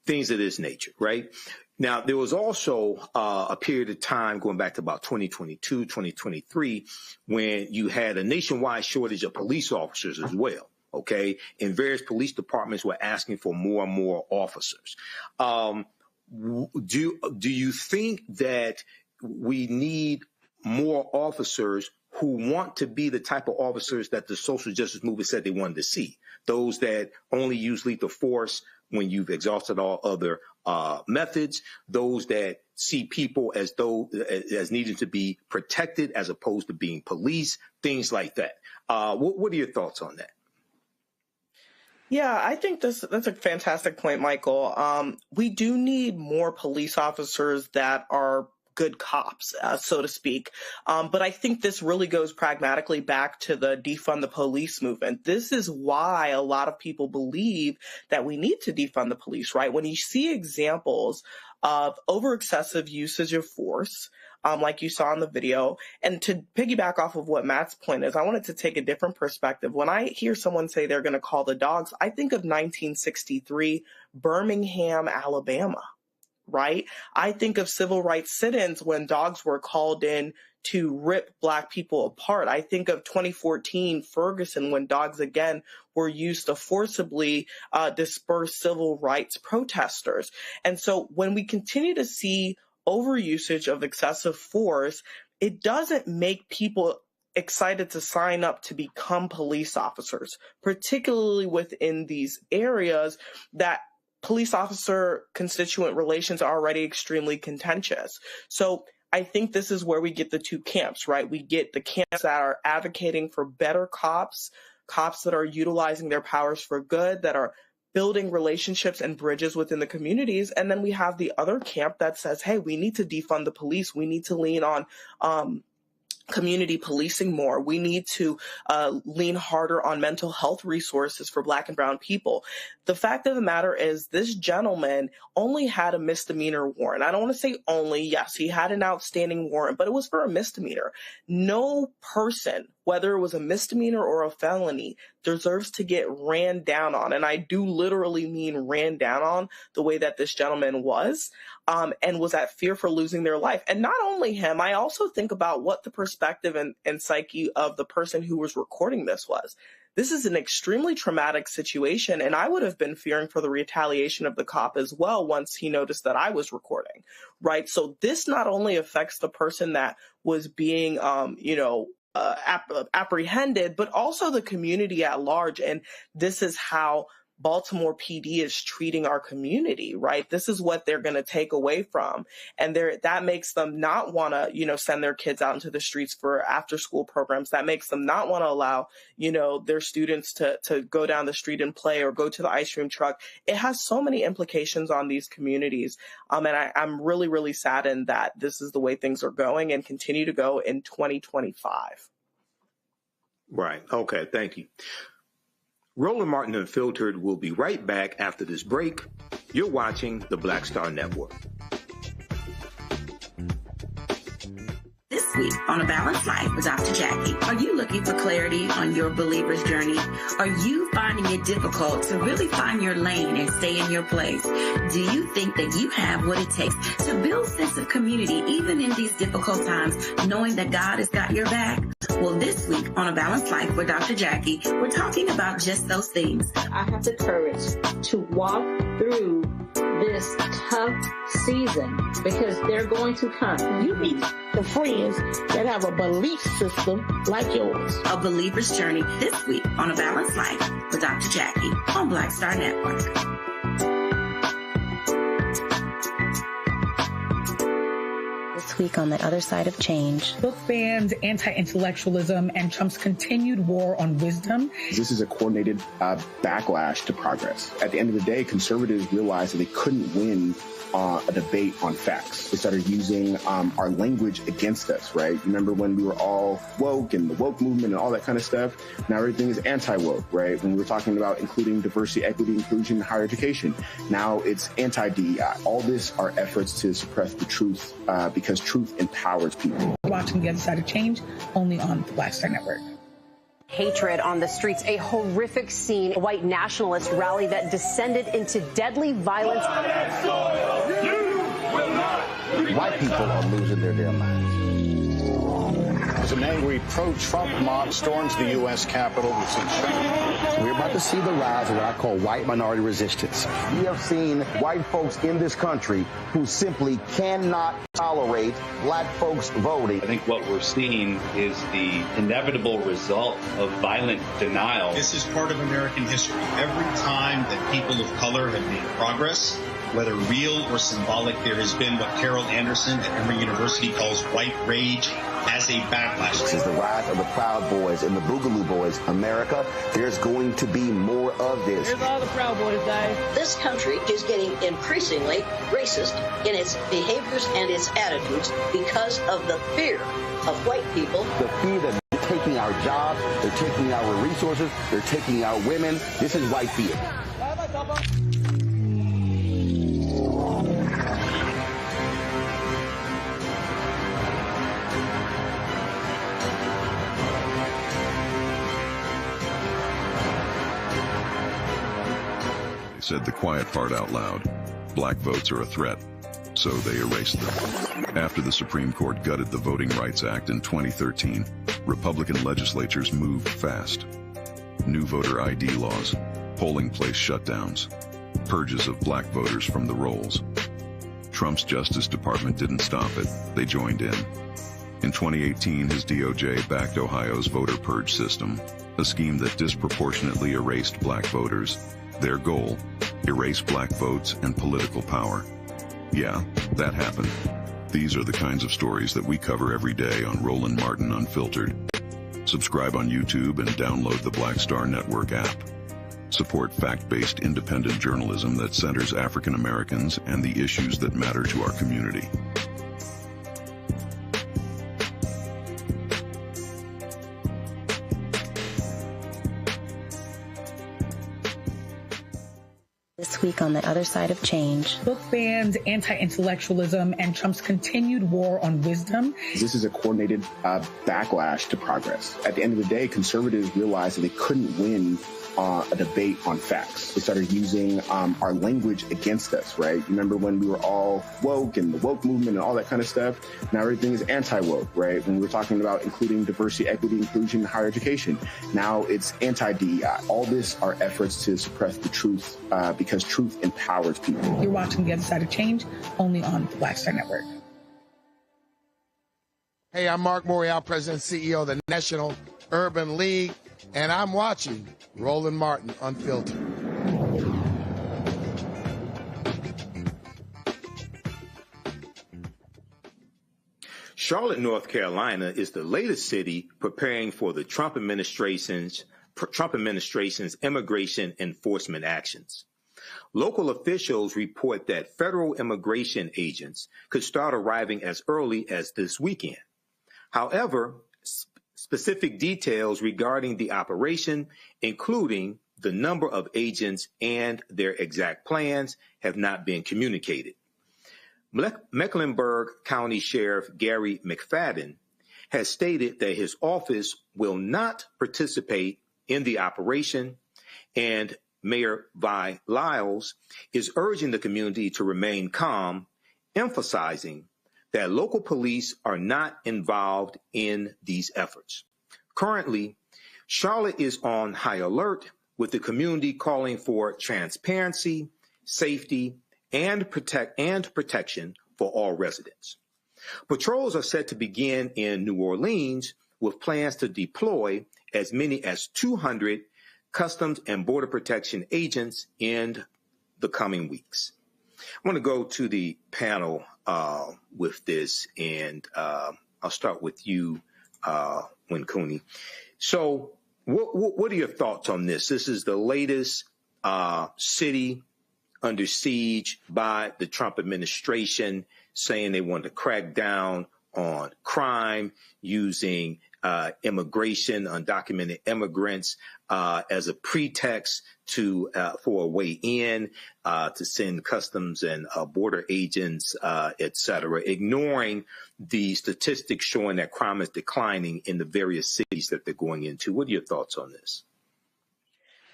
things of this nature, right? Now, there was also a period of time going back to about 2022, 2023, when you had a nationwide shortage of police officers as well. Okay, and various police departments were asking for more and more officers. Do you think that we need more officers who want to be the type of officers that the social justice movement said they wanted to see? Those that only use lethal force when you've exhausted all other methods, those that see people as needing to be protected as opposed to being policed, things like that. What are your thoughts on that?
Yeah, I think that's a fantastic point, Michael. We do need more police officers that are good cops, so to speak. But I think this really goes pragmatically back to the defund the police movement. This is why a lot of people believe that we need to defund the police, right? When you see examples of over excessive usage of force, like you saw in the video. And to piggyback off of what Matt's point is, I wanted to take a different perspective. When I hear someone say they're going to call the dogs, I think of 1963, Birmingham, Alabama, right? I think of civil rights sit-ins when dogs were called in to rip Black people apart. I think of 2014 Ferguson, when dogs again were used to forcibly disperse civil rights protesters. And so when we continue to see overusage of excessive force, it doesn't make people excited to sign up to become police officers, particularly within these areas that police officer constituent relations are already extremely contentious. So I think this is where we get the two camps, right? We get the camps that are advocating for better cops, cops that are utilizing their powers for good, that are building relationships and bridges within the communities. And then we have the other camp that says, hey, we need to defund the police. We need to lean on community policing more. We need to lean harder on mental health resources for Black and brown people. The fact of the matter is this gentleman only had a misdemeanor warrant. I don't want to say only. Yes, he had an outstanding warrant, but it was for a misdemeanor. No person, whether it was a misdemeanor or a felony, deserves to get ran down on. And I do literally mean ran down on the way that this gentleman was, and was at fear for losing their life. And not only him, I also think about what the perspective and psyche of the person who was recording this was. This is an extremely traumatic situation, and I would have been fearing for the retaliation of the cop as well once he noticed that I was recording, right? So this not only affects the person that was being, apprehended, but also the community at large. And this is how Baltimore PD is treating our community, right? This is what they're going to take away from. And that makes them not want to, send their kids out into the streets for after school programs. That makes them not want to allow, their students to go down the street and play or go to the ice cream truck. It has so many implications on these communities. And I'm really, really saddened that this is the way things are going and continue to go in 2025.
Right. Okay. Thank you. Roland Martin Unfiltered will be right back after this break. You're watching the Black Star Network.
This week on A Balanced Life with Dr. Jackie, are you looking for clarity on your believer's journey? Are you finding it difficult to really find your lane and stay in your place? Do you think that you have what it takes to build a sense of community even in these difficult times, knowing that God has got your back? Well, this week on A Balanced Life with Dr. Jackie, we're talking about just those things.
I have the courage to walk through this tough season because they're going to come. You need the friends that have a belief system like yours.
A believer's journey this week on A Balanced Life with Dr. Jackie on Black Star Network.
This week on the other side of change.
Book bans, anti-intellectualism, and Trump's continued war on wisdom.
This is a coordinated backlash to progress. At the end of the day, conservatives realized that they couldn't win a debate on facts. They started using our language against us, right? Remember when we were all woke and the woke movement and all that kind of stuff? Now everything is anti-woke, right? When we were talking about including diversity, equity, inclusion in higher education, now it's anti-DEI. All this are efforts to suppress the truth because truth empowers people.
Watching the other side of change only on the Black Star Network.
Hatred on the streets, a horrific scene, a white nationalist rally that descended into deadly violence.
White people are losing their damn minds.
As an angry pro-Trump mob storms the U.S. Capitol, we've seen shooting.
We're about to see the rise of what I call white minority resistance. We have seen white folks in this country who simply cannot tolerate black folks voting.
I think what we're seeing is the inevitable result of violent denial.
This is part of American history. Every time that people of color have made progress, whether real or symbolic, there has been what Carol Anderson at Emory University calls white rage as a backlash.
This is the rise of the Proud Boys and the Boogaloo Boys. America, there's going to be more of this.
Here's all the Proud Boys, guys.
This country is getting increasingly racist in its behaviors and its attitudes because of the fear of white people.
The fear that they're taking our jobs, they're taking our resources, they're taking our women. This is white fear.
Said the quiet part out loud. Black votes are a threat, so they erased them. After the Supreme Court gutted the Voting Rights Act in 2013, Republican legislatures moved fast. New voter ID laws, polling place shutdowns, purges of black voters from the rolls. Trump's Justice Department didn't stop it, they joined in. In 2018, his DOJ backed Ohio's voter purge system, a scheme that disproportionately erased black voters. Their goal, erase black votes and political power. Yeah, that happened. These are the kinds of stories that we cover every day on Roland Martin Unfiltered. Subscribe on YouTube and download the Black Star Network app. Support fact-based independent journalism that centers African Americans and the issues that matter to our community.
This week on The Other Side of Change.
Book bans, anti-intellectualism, and Trump's continued war on wisdom.
This is a coordinated backlash to progress. At the end of the day, conservatives realized that they couldn't win a debate on facts. They started using our language against us, right? You remember when we were all woke and the woke movement and all that kind of stuff? Now everything is anti-woke, right? When we were talking about including diversity, equity, inclusion, higher education, now it's anti-DEI. All this are efforts to suppress the truth because truth empowers people.
You're watching The Other Side of Change, only on the Black Star Network.
Hey, I'm Mark Morial, President and CEO of the National Urban League, and I'm watching Roland Martin Unfiltered.
Charlotte, North Carolina is the latest city preparing for the Trump administration's immigration enforcement actions. Local officials report that federal immigration agents could start arriving as early as this weekend. However, specific details regarding the operation, including the number of agents and their exact plans, have not been communicated. Mecklenburg County Sheriff Gary McFadden has stated that his office will not participate in the operation, and Mayor Vi Lyles is urging the community to remain calm, emphasizing that local police are not involved in these efforts. Currently, Charlotte is on high alert, with the community calling for transparency, safety, and protection for all residents. Patrols are set to begin in New Orleans, with plans to deploy as many as 200 Customs and Border Protection agents in the coming weeks. I want to go to the panel with this, and I'll start with you, Winkuni. So what are your thoughts on this? This is the latest city under siege by the Trump administration, saying they want to crack down on crime, using immigration, undocumented immigrants as a pretext for a way in, to send customs and border agents, et cetera, ignoring the statistics showing that crime is declining in the various cities that they're going into. What are your thoughts on this?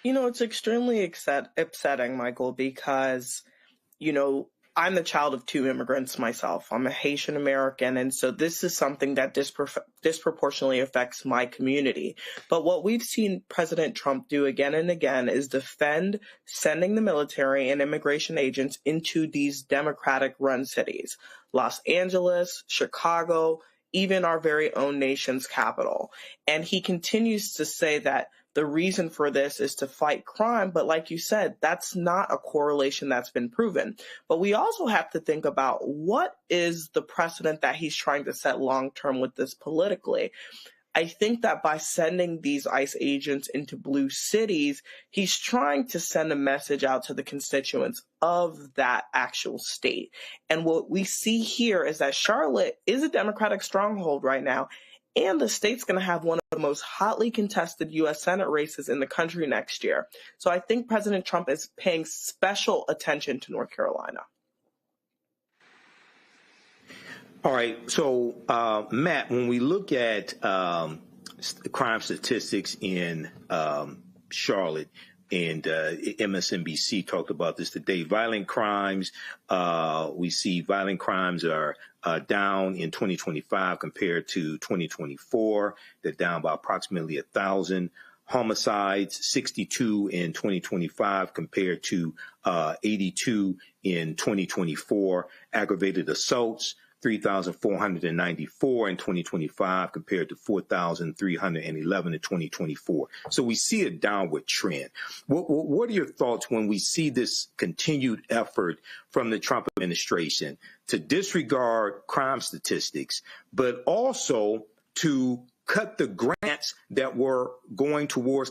You know, it's extremely upsetting, Michael, because, you know, I'm the child of two immigrants myself. I'm a Haitian American, and so this is something that disproportionately affects my community. But what we've seen President Trump do again and again is defend sending the military and immigration agents into these Democratic-run cities, Los Angeles, Chicago, even our very own nation's capital. And he continues to say that the reason for this is to fight crime. But like you said, that's not a correlation that's been proven. But we also have to think about what is the precedent that he's trying to set long term with this politically. I think that by sending these ICE agents into blue cities, he's trying to send a message out to the constituents of that actual state. And what we see here is that Charlotte is a Democratic stronghold right now. And the state's going to have one of the most hotly contested U.S. Senate races in the country next year. So I think President Trump is paying special attention to North Carolina.
All right. So, Matt, when we look at crime statistics in Charlotte, and MSNBC talked about this today, violent crimes, we see violent crimes are down in 2025 compared to 2024. They're down by approximately 1,000. Homicides, 62 in 2025 compared to 82 in 2024. Aggravated assaults 3,494 in 2025 compared to 4,311 in 2024. So we see a downward trend. What are your thoughts when we see this continued effort from the Trump administration to disregard crime statistics, but also to cut the grants that were going towards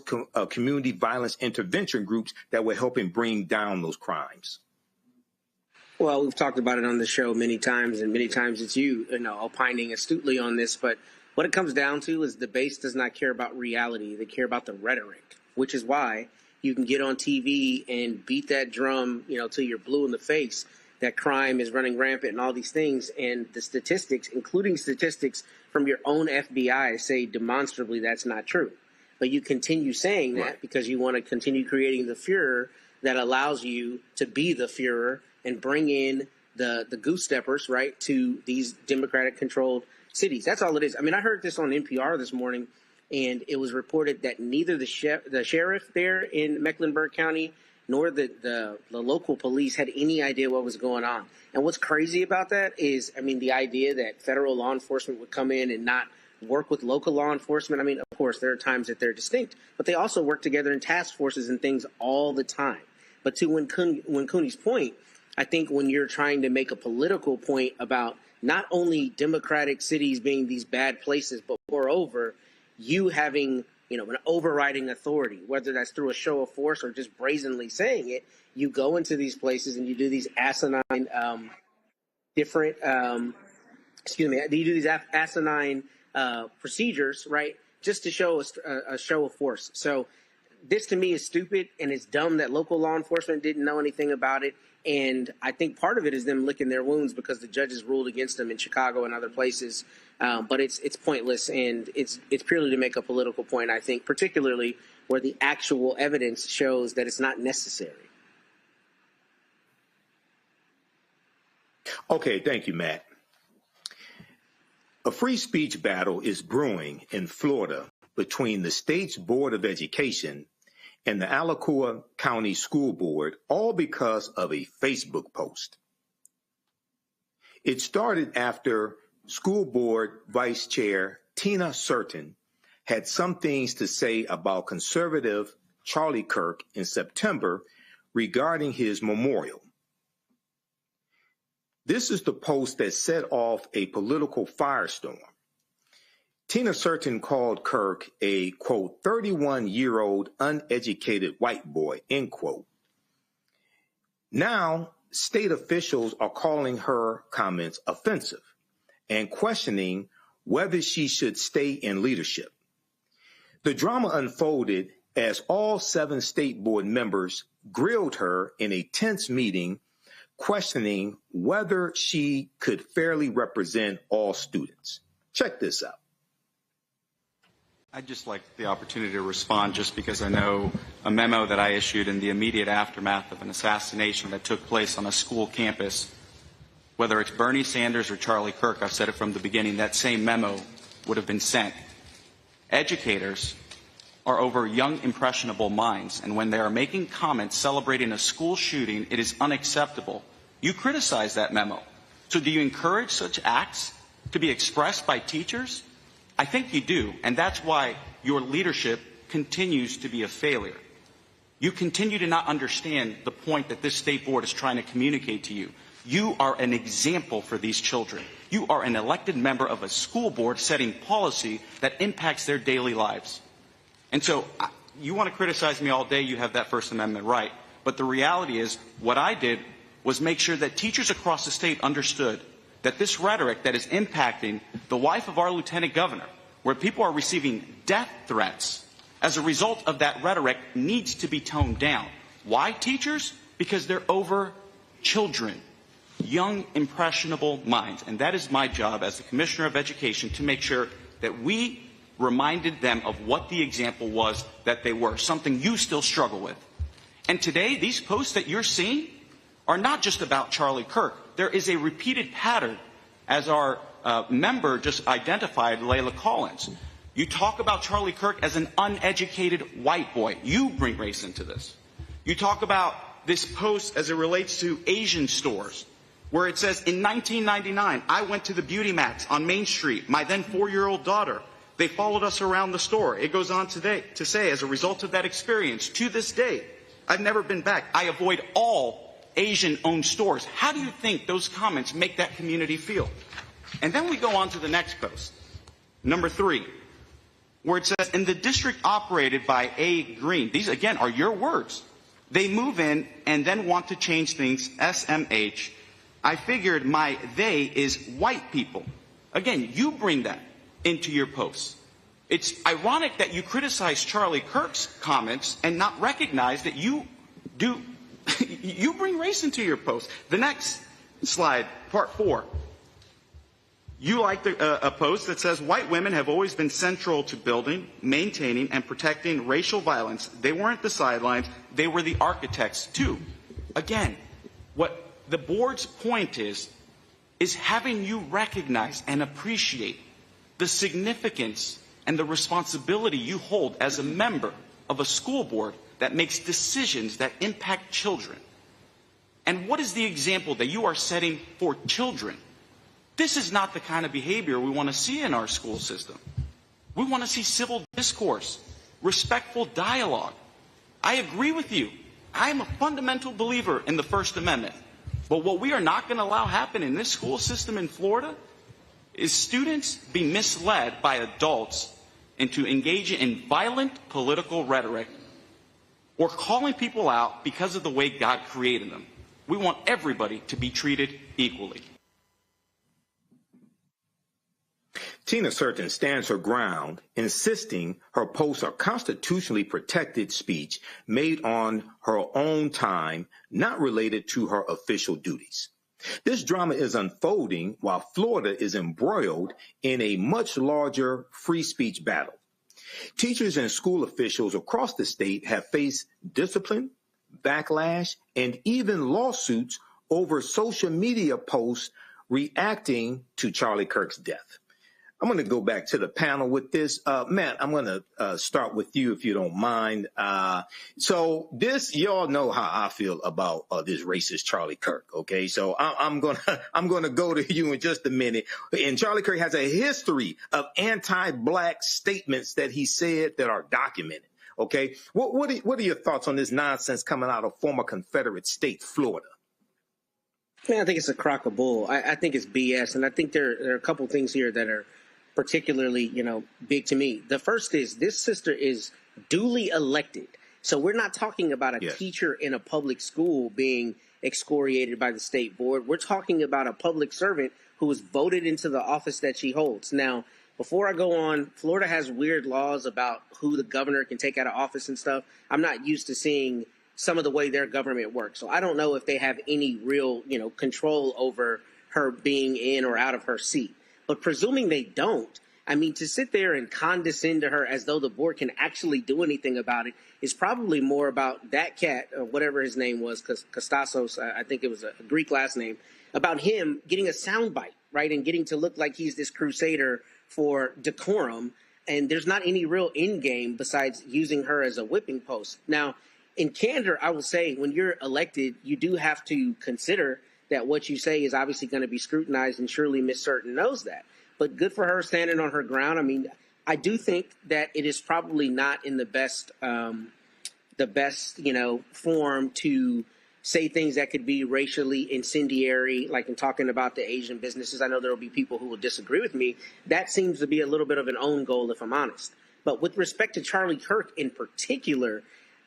community violence intervention groups that were helping bring down those crimes?
Well, we've talked about it on the show many times, and many times it's you opining astutely on this. But what it comes down to is the base does not care about reality. They care about the rhetoric, which is why you can get on TV and beat that drum, till you're blue in the face, that crime is running rampant and all these things. And the statistics, including statistics from your own FBI, say demonstrably that's not true. But you continue saying that because you want to continue creating the furor that allows you to be the Führer and bring in the goose steppers, right, to these Democratic-controlled cities. That's all it is. I mean, I heard this on NPR this morning, and it was reported that neither the sheriff there in Mecklenburg County nor the local police had any idea what was going on. And what's crazy about that is, I mean, the idea that federal law enforcement would come in and not work with local law enforcement. I mean, of course, there are times that they're distinct, but they also work together in task forces and things all the time. But to Cooney's point, I think when you're trying to make a political point about not only democratic cities being these bad places, but moreover, you having, an overriding authority, whether that's through a show of force or just brazenly saying it, you go into these places and you do these asinine, procedures, right, just to show a show of force. So this to me is stupid, and it's dumb that local law enforcement didn't know anything about it. And I think part of it is them licking their wounds because the judges ruled against them in Chicago and other places. But it's pointless, and it's purely to make a political point, I think, particularly where the actual evidence shows that it's not necessary.
Okay, thank you, Matt. A free speech battle is brewing in Florida between the state's Board of Education and the Alachua County School Board, all because of a Facebook post. It started after School Board Vice Chair Tina Certain had some things to say about conservative Charlie Kirk in September regarding his memorial. This is the post that set off a political firestorm. Tina Certain called Kirk a, quote, 31-year-old uneducated white boy, end quote. Now, state officials are calling her comments offensive and questioning whether she should stay in leadership. The drama unfolded as all 7 state board members grilled her in a tense meeting, questioning whether she could fairly represent all students. Check this out.
I'd just like the opportunity to respond just because I know a memo that I issued in the immediate aftermath of an assassination that took place on a school campus. Whether it's Bernie Sanders or Charlie Kirk, I've said it from the beginning, that same memo would have been sent. Educators are over young, impressionable minds, and when they are making comments celebrating a school shooting, it is unacceptable. You criticize that memo. So do you encourage such acts to be expressed by teachers? I think you do, and that's why your leadership continues to be a failure. You continue to not understand the point that this state board is trying to communicate to you. You are an example for these children. You are an elected member of a school board setting policy that impacts their daily lives. And so you want to criticize me all day, you have that First Amendment right. But the reality is what I did was make sure that teachers across the state understood that this rhetoric that is impacting the wife of our lieutenant governor, where people are receiving death threats as a result of that rhetoric, needs to be toned down. Why, teachers? Because they're over children, young, impressionable minds. And that is my job as the Commissioner of Education to make sure that we reminded them of what the example was that they were, something you still struggle with. And today, these posts that you're seeing are not just about Charlie Kirk. There is a repeated pattern, as our member just identified, Layla Collins. You talk about Charlie Kirk as an uneducated white boy. You bring race into this. You talk about this post as it relates to Asian stores. where it says, in 1999, I went to the Beauty Max on Main Street, my then 4-year-old daughter. They followed us around the store. It goes on to say, as a result of that experience, to this day, I've never been back. I avoid all Asian-owned stores. How do you think those comments make that community feel? And then we go on to the next post, number 3, where it says, in the district operated by A. Green, these again are your words, they move in and then want to change things, SMH. I figured my they is white people. Again, you bring that into your posts. It's ironic that you criticize Charlie Kirk's comments and not recognize that you do, you bring race into your post. The next slide, part 4. You like a post that says white women have always been central to building, maintaining, and protecting racial violence. They weren't the sidelines, they were the architects too. Again, what the board's point is having you recognize and appreciate the significance and the responsibility you hold as a member of a school board that makes decisions that impact children. And what is the example that you are setting for children? This is not the kind of behavior we want to see in our school system. We want to see civil discourse, respectful dialogue. I agree with you. I am a fundamental believer in the First Amendment. But what we are not going to allow happen in this school system in Florida is students be misled by adults into engaging in violent political rhetoric or calling people out because of the way God created them. We want everybody to be treated equally.
Tina Certain stands her ground, insisting her posts are constitutionally protected speech made on her own time, not related to her official duties. This drama is unfolding while Florida is embroiled in a much larger free speech battle. Teachers and school officials across the state have faced discipline, backlash, and even lawsuits over social media posts reacting to Charlie Kirk's death. I'm going to go back to the panel with this. Matt, I'm going to start with you if you don't mind. So this, y'all know how I feel about this racist Charlie Kirk. Okay, so I'm going to go to you in just a minute. And Charlie Kirk has a history of anti-black statements that he said that are documented. Okay, what are your thoughts on this nonsense coming out of former Confederate state Florida?
Man, I think it's a crock of bull. I think it's BS, and I think there are a couple things here that are particularly, big to me. The first is this sister is duly elected. So we're not talking about a teacher in a public school being excoriated by the state board. We're talking about a public servant who was voted into the office that she holds. Now, before I go on, Florida has weird laws about who the governor can take out of office and stuff. I'm not used to seeing some of the way their government works. So I don't know if they have any real, control over her being in or out of her seat. But presuming they don't, I mean, to sit there and condescend to her as though the board can actually do anything about it is probably more about that cat, or whatever his name was, Kostassos, I think it was a Greek last name, about him getting a soundbite, right, and getting to look like he's this crusader for decorum. And there's not any real end game besides using her as a whipping post. Now, in candor, I will say when you're elected, you do have to consider that what you say is obviously going to be scrutinized, and surely Ms. Certain knows that. But good for her standing on her ground. I mean, I do think that it is probably not in the best form to say things that could be racially incendiary, like in talking about the Asian businesses. I know there will be people who will disagree with me. That seems to be a little bit of an own goal, if I'm honest. But with respect to Charlie Kirk in particular,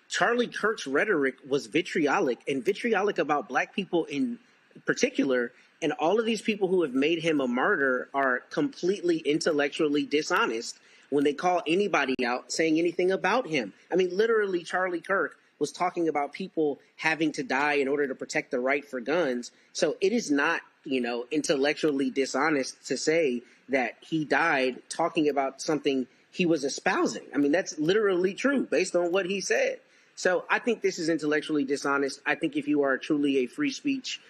Charlie Kirk's rhetoric was vitriolic, and vitriolic about black people in particular, and all of these people who have made him a martyr are completely intellectually dishonest when they call anybody out saying anything about him. I mean, literally, Charlie Kirk was talking about people having to die in order to protect the right for guns. So it is not, intellectually dishonest to say that he died talking about something he was espousing. I mean, that's literally true based on what he said. So I think this is intellectually dishonest. I think if you are truly a free speech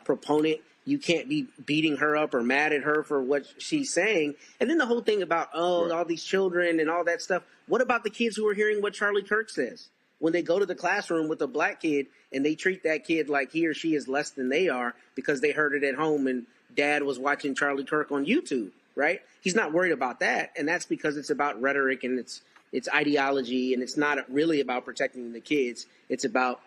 proponent, you can't be beating her up or mad at her for what she's saying. And then the whole thing about, all these children and all that stuff. What about the kids who are hearing what Charlie Kirk says? when they go to the classroom with a black kid and they treat that kid like he or she is less than they are because they heard it at home and dad was watching Charlie Kirk on YouTube, right? He's not worried about that. And that's because it's about rhetoric and it's ideology, and it's not really about protecting the kids. It's about,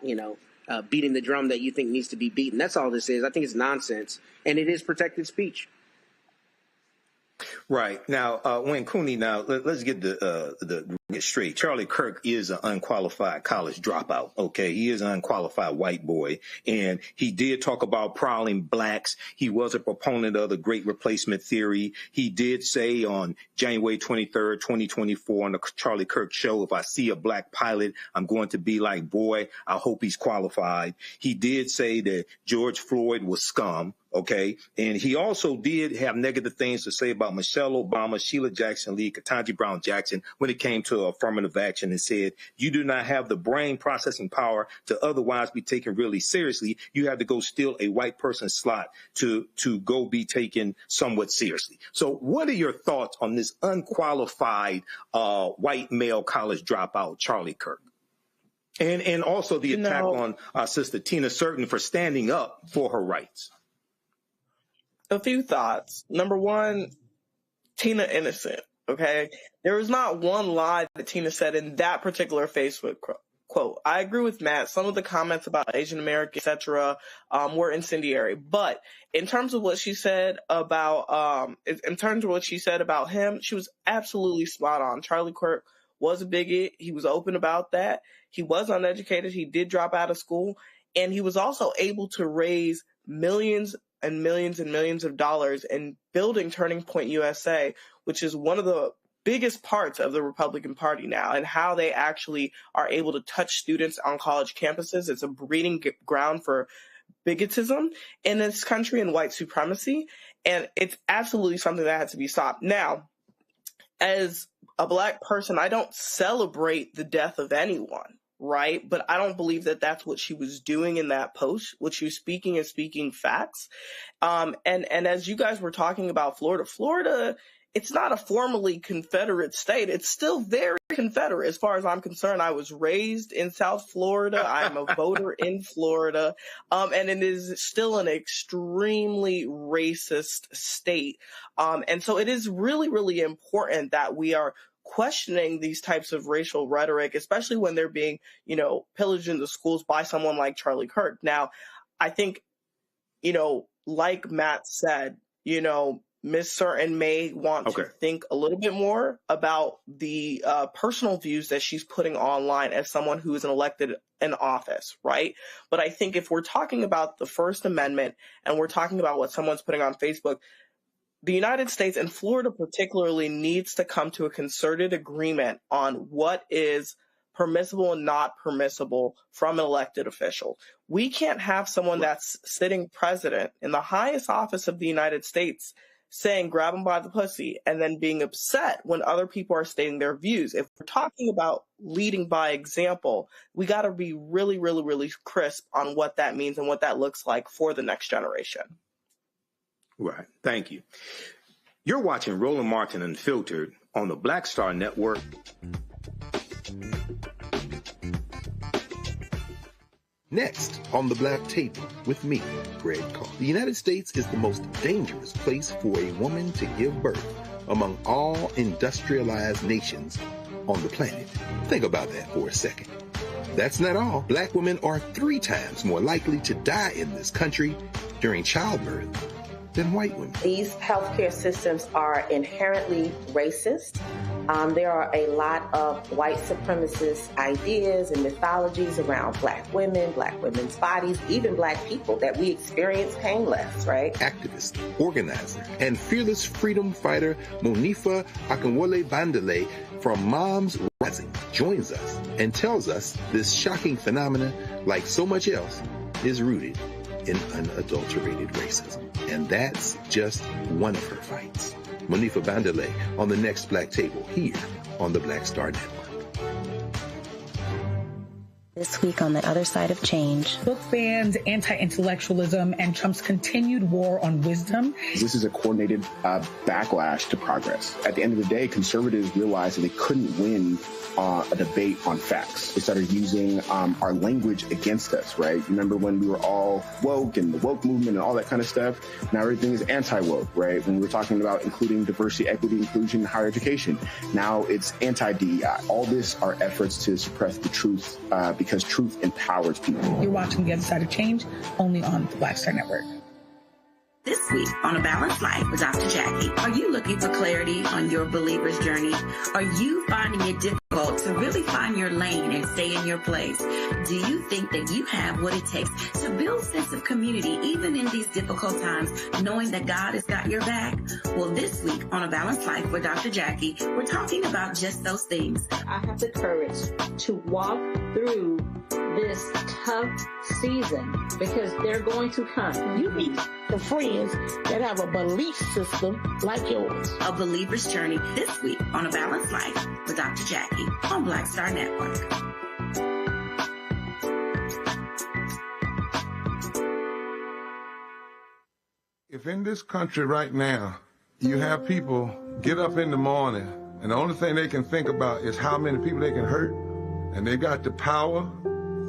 beating the drum that you think needs to be beaten. That's all this is. I think it's nonsense, and it is protected speech.
Right. Now, when Cooney, let's get get straight. Charlie Kirk is an unqualified college dropout. Okay. He is an unqualified white boy. And he did talk about prowling blacks. He was a proponent of the great replacement theory. He did say on January 23rd, 2024 on the Charlie Kirk show, if I see a black pilot, I'm going to be like, boy, I hope he's qualified. He did say that George Floyd was scum. Okay. And he also did have negative things to say about Michelle Obama, Sheila Jackson Lee, Ketanji Brown Jackson when it came to affirmative action, and said, you do not have the brain processing power to otherwise be taken really seriously. You have to go steal a white person's slot to go be taken somewhat seriously. So what are your thoughts on this unqualified white male college dropout, Charlie Kirk? And also the attack on our sister Tina Certain for standing up for her rights.
A few thoughts. Number one, Tina innocent, okay? There was not one lie that Tina said in that particular Facebook quote. I agree with Matt. Some of the comments about Asian American, etc., were incendiary. But in terms of what she said about him, she was absolutely spot on. Charlie Kirk was a bigot. He was open about that. He was uneducated. He did drop out of school. And he was also able to raise millions and millions and millions of dollars in building Turning Point USA, which is one of the biggest parts of the Republican Party now, and how they actually are able to touch students on college campuses. It's a breeding ground for bigotism in this country and white supremacy, and it's absolutely something that has to be stopped. Now, as a black person, I don't celebrate the death of anyone, right? But I don't believe that that's what she was doing in that post. What she was speaking is speaking facts. And as you guys were talking about Florida, it's not a formally Confederate state. It's still very Confederate as far as I'm concerned. I was raised in South Florida. I'm a voter in Florida. And it is still an extremely racist state. And so it is really, really important that we are questioning these types of racial rhetoric, especially when they're being, pillaged in the schools by someone like Charlie Kirk. Now, I think, like Matt said, Ms. Certain may want to think a little bit more about the personal views that she's putting online as someone who is elected in office, right? But I think if we're talking about the First Amendment and we're talking about what someone's putting on Facebook, the United States and Florida particularly needs to come to a concerted agreement on what is permissible and not permissible from an elected official. We can't have someone that's sitting president in the highest office of the United States saying grab them by the pussy and then being upset when other people are stating their views. If we're talking about leading by example, we got to be really, really, really crisp on what that means and what that looks like for the next generation.
Right. Thank you. You're watching Roland Martin Unfiltered on the Black Star Network.
Next on the Black Table with me, Greg Carr. The United States is the most dangerous place for a woman to give birth among all industrialized nations on the planet. Think about that for a second. That's not all. Black women are 3 times more likely to die in this country during childbirth than white women.
These healthcare systems are inherently racist. There are a lot of white supremacist ideas and mythologies around black women's bodies, even black people, that we experience pain less, right?
Activist, organizer, and fearless freedom fighter Monifa Akinwole Bandele from Moms Rising joins us and tells us this shocking phenomenon, like so much else, is rooted in unadulterated racism. And that's just one of her fights. Monifa Bandele on the next Black Table here on the Black Star Network.
This week on The Other Side of Change.
Book bans, anti-intellectualism, and Trump's continued war on wisdom.
This is a coordinated backlash to progress. At the end of the day, conservatives realized that they couldn't win a debate on facts. They started using our language against us, right? Remember when we were all woke and the woke movement and all that kind of stuff? Now everything is anti-woke, right? When we were talking about including diversity, equity, inclusion, higher education, now it's anti-DEI. All this are efforts to suppress the truth because truth empowers people.
You're watching The Other Side of Change, only on the Black Star Network.
This week on A Balanced Life with Dr. Jackie, are you looking for clarity on your believer's journey? Are you finding it difficult to really find your lane and stay in your place? Do you think that you have what it takes to build a sense of community even in these difficult times, knowing that God has got your back? Well, this week on A Balanced Life with Dr. Jackie, we're talking about just those things.
I have the courage to walk through this tough season because they're going to come. You need the friends that have a belief system like yours.
A believer's journey this week on A Balanced Life with Dr. Jackie on Black Star Network.
If in this country right now, you have people get up in the morning and the only thing they can think about is how many people they can hurt, and they got the power,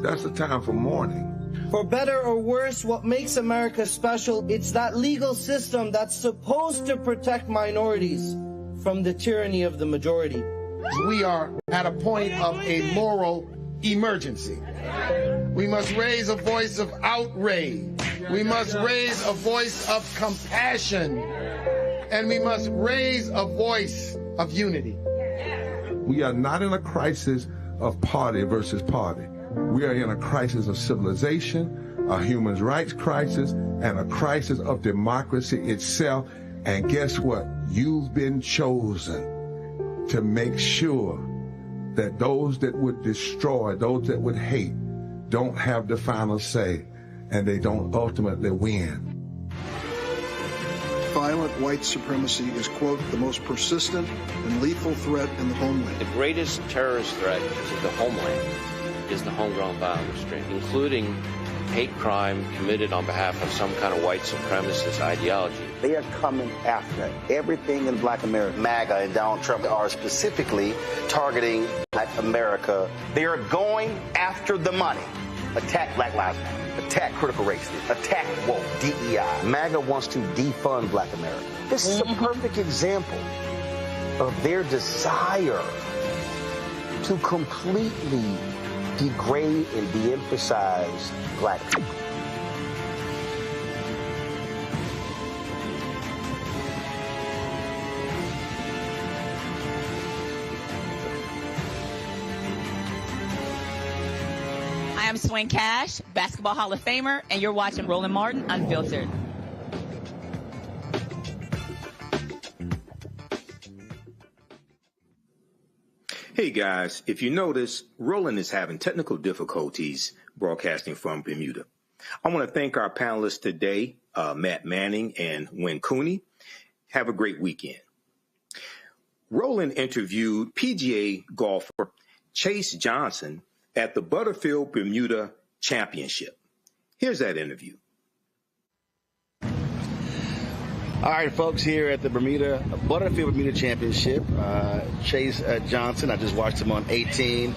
that's the time for mourning.
For better or worse, what makes America special, it's that legal system that's supposed to protect minorities from the tyranny of the majority.
We are at a point of a moral emergency. We must raise a voice of outrage. We must raise a voice of compassion. And we must raise a voice of unity. We are not in a crisis of party versus party. We are in a crisis of civilization, a human rights crisis, and a crisis of democracy itself. And guess what? You've been chosen to make sure that those that would destroy, those that would hate, don't have the final say, and they don't ultimately win.
Violent white supremacy is, quote, the most persistent and lethal threat in the homeland.
The greatest terrorist threat to the homeland is the homegrown violence stream, including hate crime committed on behalf of some kind of white supremacist ideology.
They are coming after everything in Black America. MAGA and Donald Trump are specifically targeting Black America. They are going after the money. Attack Black Lives Matter. Attack critical race theory. Attack woke, DEI. MAGA wants to defund Black America. This is a perfect example of their desire to completely degrade and de-emphasize Black people.
I am Swing Cash, Basketball Hall of Famer, and you're watching Roland Martin Unfiltered.
Hey guys, if you notice, Roland is having technical difficulties broadcasting from Bermuda. I want to thank our panelists today, Matt Manning and Wynn Cooney. Have a great weekend. Roland interviewed PGA golfer Chase Johnson at the Butterfield Bermuda Championship. Here's that interview.
All right, folks, here at the Butterfield Bermuda Championship, Chase Johnson, I just watched him on 18.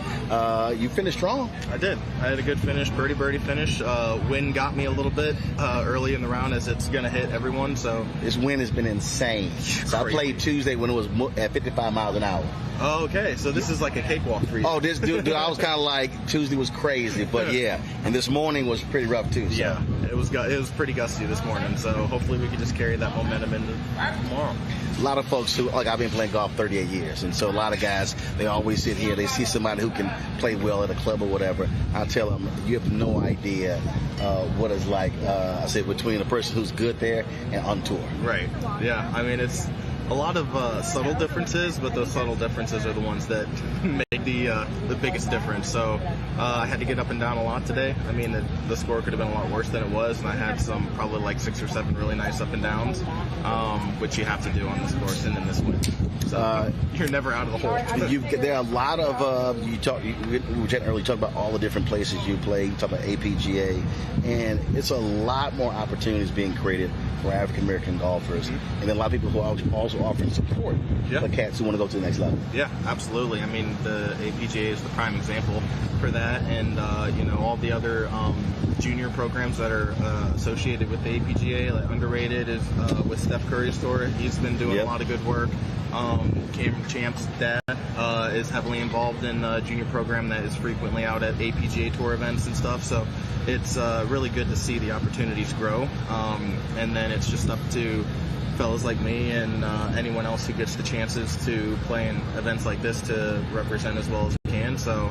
You finished strong.
I did. I had a good finish, birdie finish. Wind got me a little bit early in the round, as it's going to hit everyone. So
this wind has been insane. So I played Tuesday when it was at 55 miles an hour.
Oh, okay. So this is like a cakewalk for you.
Oh, this dude, I was kind of like, Tuesday was crazy, but yeah. And this morning was pretty rough too. So.
Yeah, it was pretty gusty this morning. So hopefully we can just carry that momentum into tomorrow.
A lot of folks who, like, I've been playing golf 38 years, and so a lot of guys, they always sit here, they see somebody who can play well at a club or whatever. I tell them, you have no idea what it's like, I said, between a person who's good there and on tour.
Right. Yeah. I mean, it's a lot of subtle differences, but those subtle differences are the ones that make the biggest difference. So I had to get up and down a lot today. I mean, the score could have been a lot worse than it was, and I had some probably like 6 or 7 really nice up and downs, which you have to do on this course and in this win. So you're never out of the hole.
There are a lot of we were chatting earlier, talking about all the different places you play. You talk about APGA, and it's a lot more opportunities being created for African American golfers, and then a lot of people who are also offering support for cats who want to go to the next level.
Yeah, absolutely. I mean, the APGA is the prime example for that, and all the other junior programs that are associated with the APGA, like Underrated is with Steph Curry's tour. He's been doing a lot of good work. Cameron Champ's dad is heavily involved in a junior program that is frequently out at APGA tour events and stuff. So it's really good to see the opportunities grow. And then it's just up to fellas like me and anyone else who gets the chances to play in events like this to represent as well as we can. So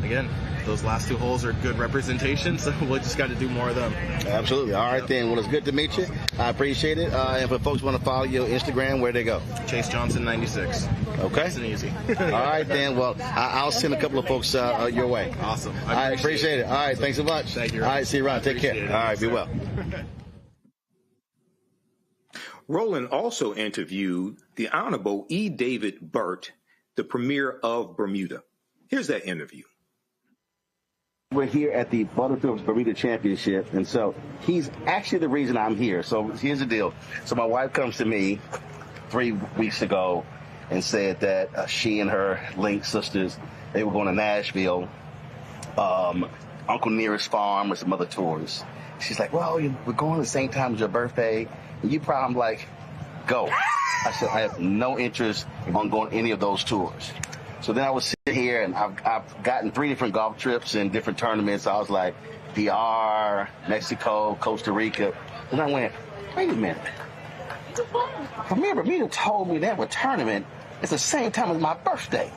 again, those last 2 holes are good representation, so we'll just got to do more of them.
Absolutely. All right, then. Well, it's good to meet you. I appreciate it. And if folks want to follow you on Instagram, where they go?
Chase Johnson 96.
Okay.
Nice and easy.
All right, then. Well, I'll send a couple of folks your way.
Awesome.
I appreciate it. All right. Thanks so much.
Thank you.
All right. See you around. Take care. All right. Be well.
Roland also interviewed the Honorable E. David Burt, the Premier of Bermuda. Here's that interview.
We're here at the Butterfield Bermuda Championship, and so he's actually the reason I'm here. So here's the deal. So my wife comes to me 3 weeks ago and said that she and her Link sisters, they were going to Nashville, Uncle Nearest Farm, or some other tours. She's like, well, we're going at the same time as your birthday, and you probably, I'm like, go. I said, I have no interest on going any of those tours. So then I was sitting here, and I've gotten 3 different golf trips in different tournaments. I was like, PR, Mexico, Costa Rica. And I went, wait a minute. Premier Bermuda told me that tournament is the same time as my birthday.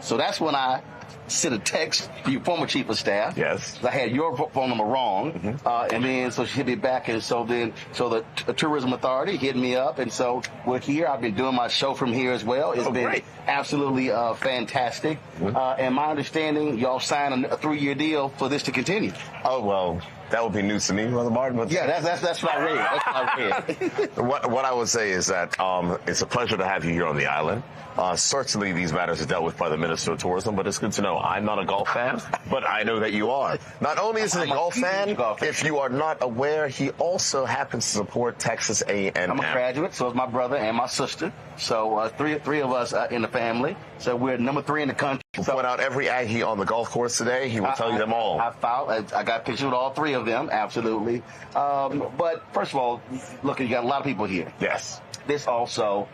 So that's when I sent a text to your former chief of staff.
Yes.
I had your phone number wrong. And then so she hit me back. And so the Tourism Authority hit me up. And so we're here. I've been doing my show from here as well. It's been absolutely fantastic. And my understanding, y'all signed a 3-year deal for this to continue.
Oh, well, that would be news to me, Brother Martin. But
yeah, that's what I read. That's what I read.
What I would say is that it's a pleasure to have you here on the island. Certainly these matters are dealt with by the Minister of Tourism, but it's good to know I'm not a golf fan, but I know that you are. Not only is he a golf fan, if you are not aware, he also happens to support Texas A&M.
I'm a graduate, so is my brother and my sister. So three of us in the family. So we're number 3 in the country.
We'll point out every Aggie on the golf course today. He will tell you them all.
I got pictures with all 3 of them, absolutely. But first of all, look, you got a lot of people here.
Yes.
This also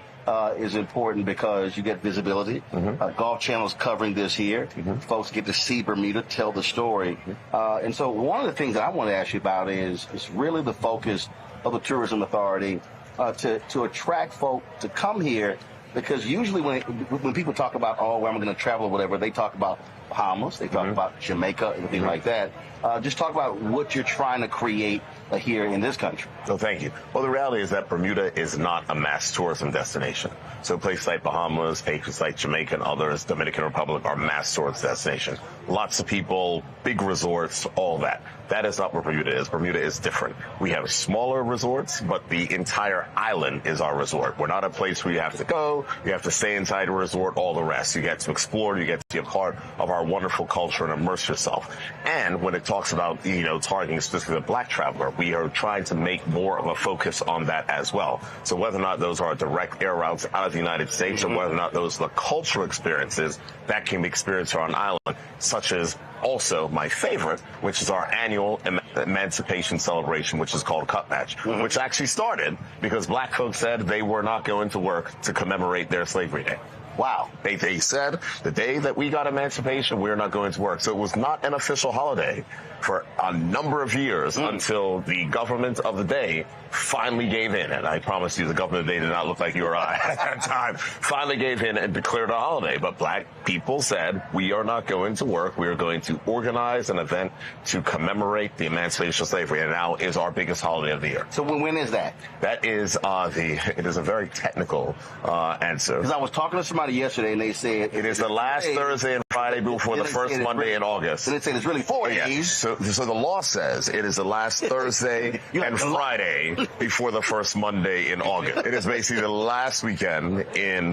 is important because you get visibility. Golf Channel's covering this here. Folks get to see Bermuda, tell the story. And so one of the things that I want to ask you about is really the focus of the Tourism Authority to attract folk to come here, because usually when people talk about, where I'm going to travel or whatever, they talk about Bahamas, they talk about Jamaica, everything like that. Just talk about what you're trying to create here in this country.
So thank you. Well, the reality is that Bermuda is not a mass tourism destination. So places like Bahamas, places like Jamaica and others, Dominican Republic, are mass tourism destinations. Lots of people, big resorts, all that. That is not what Bermuda is. Bermuda is different. We have smaller resorts, but the entire island is our resort. We're not a place where you have to go, you have to stay inside a resort, all the rest. You get to explore, you get to be a part of our wonderful culture and immerse yourself. And when it talks about, targeting specifically the black traveler, we are trying to make more of a focus on that as well. So whether or not those are direct air routes out of the United States or whether or not those are the cultural experiences that can be experienced on an island, such as also my favorite, which is our annual emancipation celebration, which is called Cup Match, which actually started because black folks said they were not going to work to commemorate their slavery day. Wow. They said the day that we got emancipation, we're not going to work. So it was not an official holiday for a number of years until the government of the day finally gave in. And I promise you, the government of the day did not look like you or I at that time. Finally gave in and declared a holiday. But black people said, we are not going to work. We are going to organize an event to commemorate the emancipation of slavery. And now is our biggest holiday of the year.
So when is that?
That is it is a very technical answer.
Because I was talking to somebody about it yesterday, and they said
it is the last Thursday and Friday before the first Monday in August.
And they said it's really 4 days.
So the law says it is the last Thursday and Friday before the first Monday in August. It is basically the last weekend in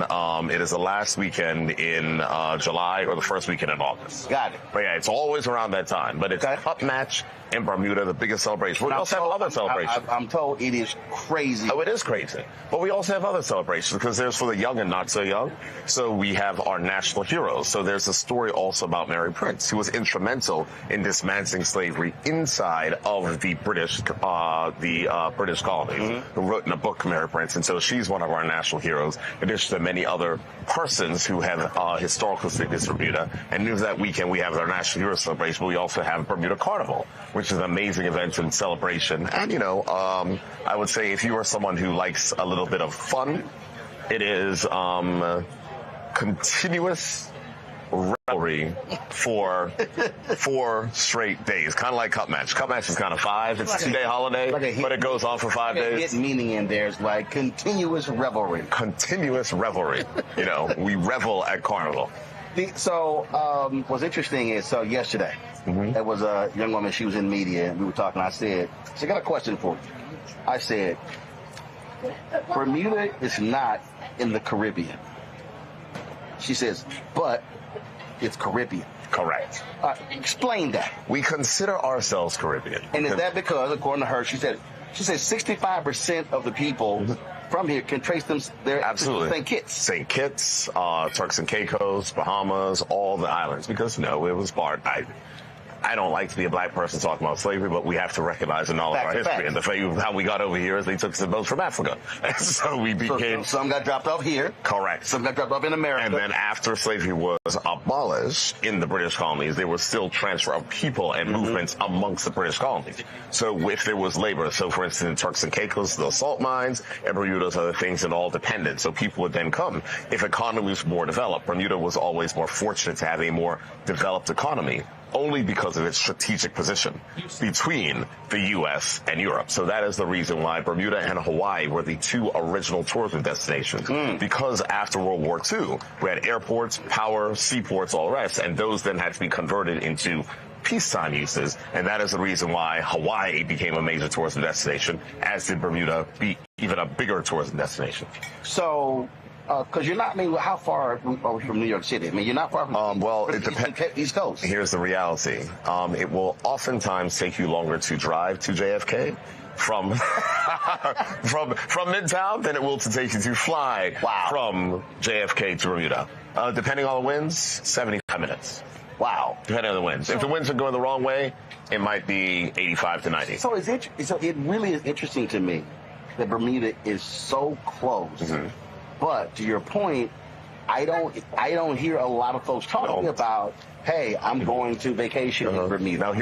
July or the first weekend in August.
Got it.
But yeah, it's always around that time. But it's a cup match in Bermuda, the biggest celebration. We also have other celebrations.
I'm told it is crazy.
Oh, it is crazy. But we also have other celebrations because there's for the young and not so young. So we have our national heroes. So there's a story also about Mary Prince, who was instrumental in dismantling slavery inside of the British colonies, who wrote in a book, Mary Prince. And so she's one of our national heroes, in addition to many other persons who have historical significance for Bermuda. And near that weekend, we have our national hero celebration, but we also have Bermuda Carnival, which is an amazing event and celebration. And, I would say if you are someone who likes a little bit of fun, it is continuous revelry for 4 straight days, kind of like Cup Match. Cup Match is kind of 5. It's a 2-day holiday, but it goes on for 5 days.
Hidden meaning in there is like continuous revelry.
Continuous revelry. We revel at Carnival.
So what's interesting is, yesterday, there was a young woman, she was in media, and we were talking, I said, I got a question for you. I said, Bermuda is not in the Caribbean. She says, but it's Caribbean.
Correct.
Explain that.
We consider ourselves Caribbean.
And is that because, according to her, she said 65% of the people from here can trace them their St. Kitts.
St. Kitts, Turks and Caicos, Bahamas, all the islands. Because, it was part. I don't like to be a black person talking about slavery, but we have to recognize in all of our history. And the fact of how we got over here is they took some boats from Africa. And so we became...
Some got dropped off here.
Correct.
Some got dropped off in America.
And then after slavery was abolished in the British colonies, there was still transfer of people and movements amongst the British colonies. So if there was labor, so for instance, in Turks and Caicos, the salt mines, and Bermuda's other things, it all depended. So people would then come. If economy was more developed, Bermuda was always more fortunate to have a more developed economy, only because of its strategic position between the U.S. and Europe. So that is the reason why Bermuda and Hawaii were the 2 original tourism destinations. Because after World War II, we had airports, power, seaports, all the rest, and those then had to be converted into peacetime uses. And that is the reason why Hawaii became a major tourism destination, as did Bermuda be even a bigger tourism destination.
So... because you're not, how far are we from New York City? You're not far from
it depends.
East Coast.
Here's the reality. It will oftentimes take you longer to drive to JFK from Midtown than it will to take you to fly from JFK to Bermuda. Depending on the winds, 75 minutes.
Wow.
Depending on the winds. If the winds are going the wrong way, it might be 85 to 90.
So it really is interesting to me that Bermuda is so close. But to your point, I don't hear a lot of folks talking about, hey, I'm going to vacation in Bermuda.
Now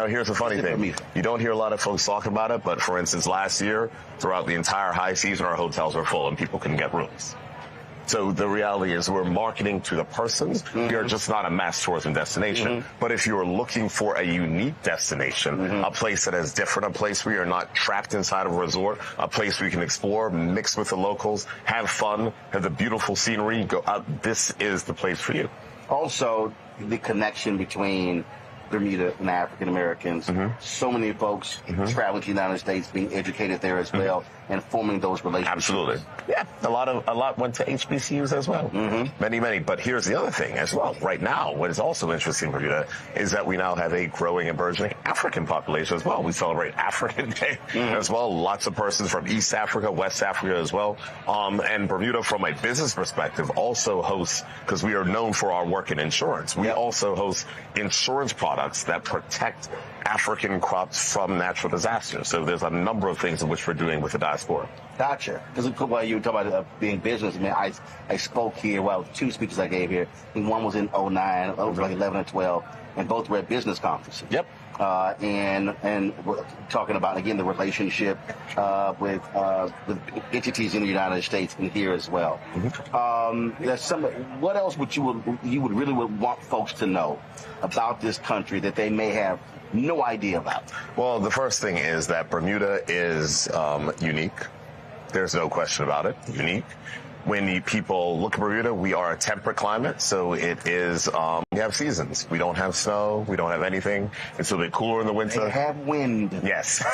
here's the funny thing. Bermuda. You don't hear a lot of folks talking about it, but for instance, last year, throughout the entire high season, our hotels were full and people couldn't get rooms. So the reality is we're marketing to the persons. We are just not a mass tourism destination. But if you're looking for a unique destination, a place that is different, a place where you're not trapped inside of a resort, a place where you can explore, mix with the locals, have fun, have the beautiful scenery, go out, this is the place for you.
Also, the connection between Bermuda and African Americans. So many folks traveling to the United States, being educated there as well, and forming those relationships.
Absolutely. Yeah, a lot went to HBCUs as well. Many. But here's the other thing as well. Right now, what is also interesting for Bermuda is that we now have a growing and burgeoning African population as well. We celebrate African Day as well. Lots of persons from East Africa, West Africa as well. And Bermuda, from a business perspective, also hosts, because we are known for our work in insurance, we also host insurance products that protect African crops from natural disasters. So there's a number of things in which we're doing with the diaspora.
Gotcha. Because while you were talking about being business, I spoke here, 2 speeches I gave here. And one was in 2009, it was like 11 or 12, and both were at business conferences.
Yep.
And we're talking about, again, the relationship with entities in the United States and here as well. What else would you would really want folks to know about this country that they may have no idea about?
Well, the first thing is that Bermuda is unique. There's no question about it. Unique. when people look at Bermuda, we are a temperate climate, so it is, we have seasons. We don't have snow, we don't have anything. It's a bit cooler in the winter.
They have wind.
Yes.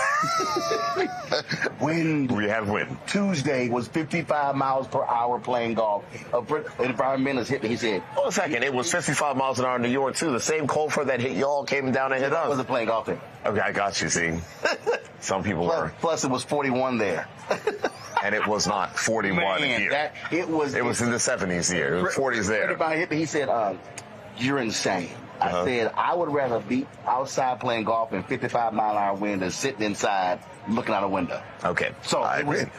Wind.
We have wind.
Tuesday was 55 miles per hour playing golf. And Prime Minister hit me, he said,
hold on a second, it was 55 miles an hour in New York, too. The same cold front that hit y'all came down and hit us.
I wasn't playing golf there.
Okay, I got you, see. Some people were.
Plus, it was 41 there.
And it was not 41 here. It was in the 70s here. It was 40s there.
Everybody hit me. He said, you're insane. I said, I would rather be outside playing golf in 55-mile-an-hour wind than sitting inside looking out a window.
Okay.
So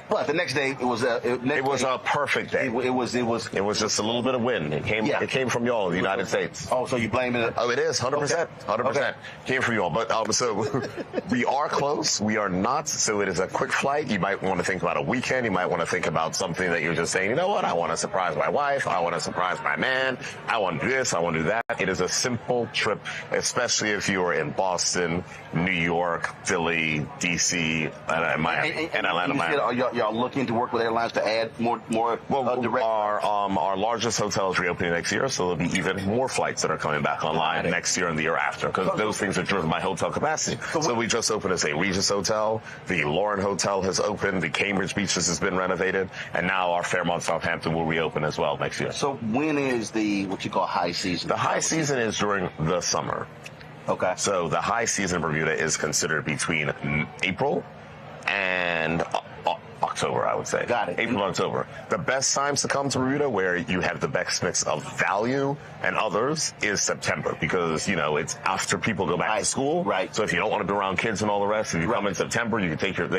but the next day, it was a
perfect day. It was just a little bit of wind. It came from y'all, the United States.
Oh, so you blaming it?
Oh, it is 100%. 100%. Okay. Came from y'all. But so we are close. We are not. So it is a quick flight. You might want to think about a weekend. You might want to think about something that you're just saying, you know what? I want to surprise my wife. I want to surprise my man. I want to do this. I want to do that. It is a simple trip, especially if you are in Boston, New York, Philly, D.C., and Miami, and Atlanta, Miami.
Y'all looking to work with airlines to add more direct?
Our largest hotel is reopening next year, so there'll be even more flights that are coming back online next year and the year after, because those things are driven by hotel capacity. So we just opened as a Regis Hotel. The Lauren Hotel has opened. The Cambridge Beaches has been renovated, and now our Fairmont Southampton will reopen as well next year.
So when is what you call high season?
The high season is during the summer.
Okay.
So the high season in Bermuda is considered between April and October, I would say.
Got it.
April and October. The best times to come to Bermuda, where you have the best mix of value and others, is September, because, it's after people go back to school.
Right.
So if you don't want to be around kids and all the rest, if you come in September, you can take your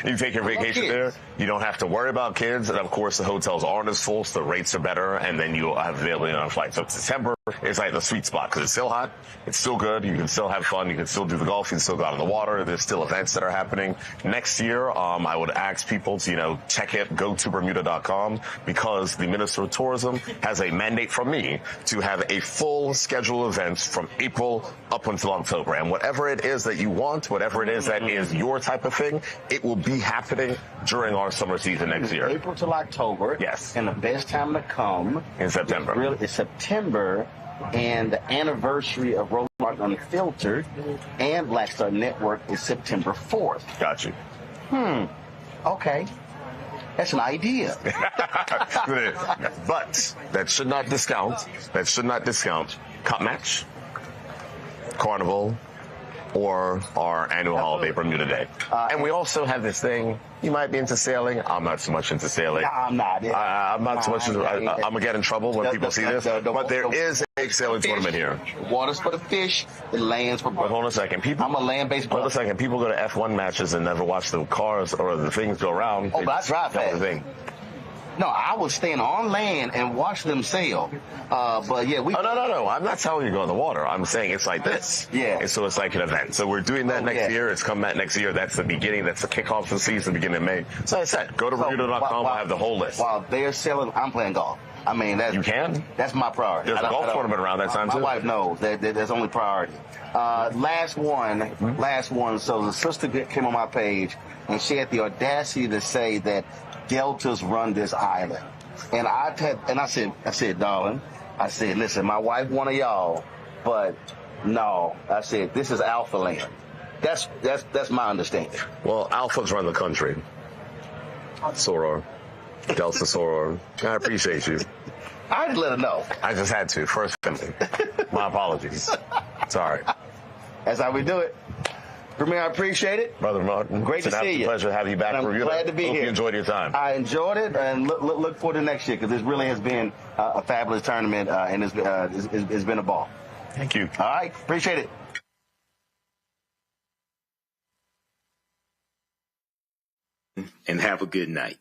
you take your vacation there. You don't have to worry about kids. And, of course, the hotels aren't as full, so the rates are better, and then you'll have availability on flights. So September is like the sweet spot, because it's still hot. It's still good. You can still have fun. You can still do the golf. You can still go out on the water. There's still events that are happening. Next year, I would ask people to, check it, go to Bermuda.com, because the Minister of Tourism has a mandate from me to have a full schedule of events from April up until October. And whatever it is that you want, whatever it is that is your type of thing, it will be happening during our summer season next year.
April till October.
Yes.
And the best time to come
in September.
It's September, and the anniversary of Roland Martin Unfiltered and Black Star Network is September 4th.
Got you.
Okay. That's an idea.
But that should not discount Cup Match, Carnival, or our annual holiday Bermuda Day. And we also have this thing. You might be into sailing. I'm not so much into sailing.
No, I'm not.
I'm not so much into I'm going to get in trouble when people see this. But there is a sailing tournament here.
Water's for the fish. The land's for...
But hold on a second.
I'm a land-based...
Hold on a second. People go to F1 matches and never watch the cars or the things go around.
Oh, but I drive fast. No, I was staying on land and watch them sail. But yeah,
no. I'm not telling you to go in the water. I'm saying it's like this.
Yeah.
And so it's like an event. So we're doing that next year. It's come back next year. That's the beginning. That's the kickoff of the season, beginning of May. So as I said, go to Bermuda.com. I'll have the whole list.
While they're selling, I'm playing golf. I mean,
you can.
That's my priority.
There's a golf tournament around that time too.
My wife knows that's only priority. Last one. So the sister came on my page, and she had the audacity to say that Deltas run this island. And I said, darling, I said, listen, my wife one of y'all, but no, I said, this is Alpha land. That's my understanding.
Well, Alphas run the country. Soror, Delta Soror. I appreciate you.
I just let her know.
I just had to. First family. My apologies. Sorry.
That's how we do it. Premier, I appreciate it.
Brother Martin.
Great to see you.
It's a pleasure to have you back.
I'm glad to be here.
Hope you enjoyed your time.
I enjoyed it, and look forward to next year, because this really has been a fabulous tournament, and it's been a ball.
Thank you.
All right. Appreciate it.
And have a good night.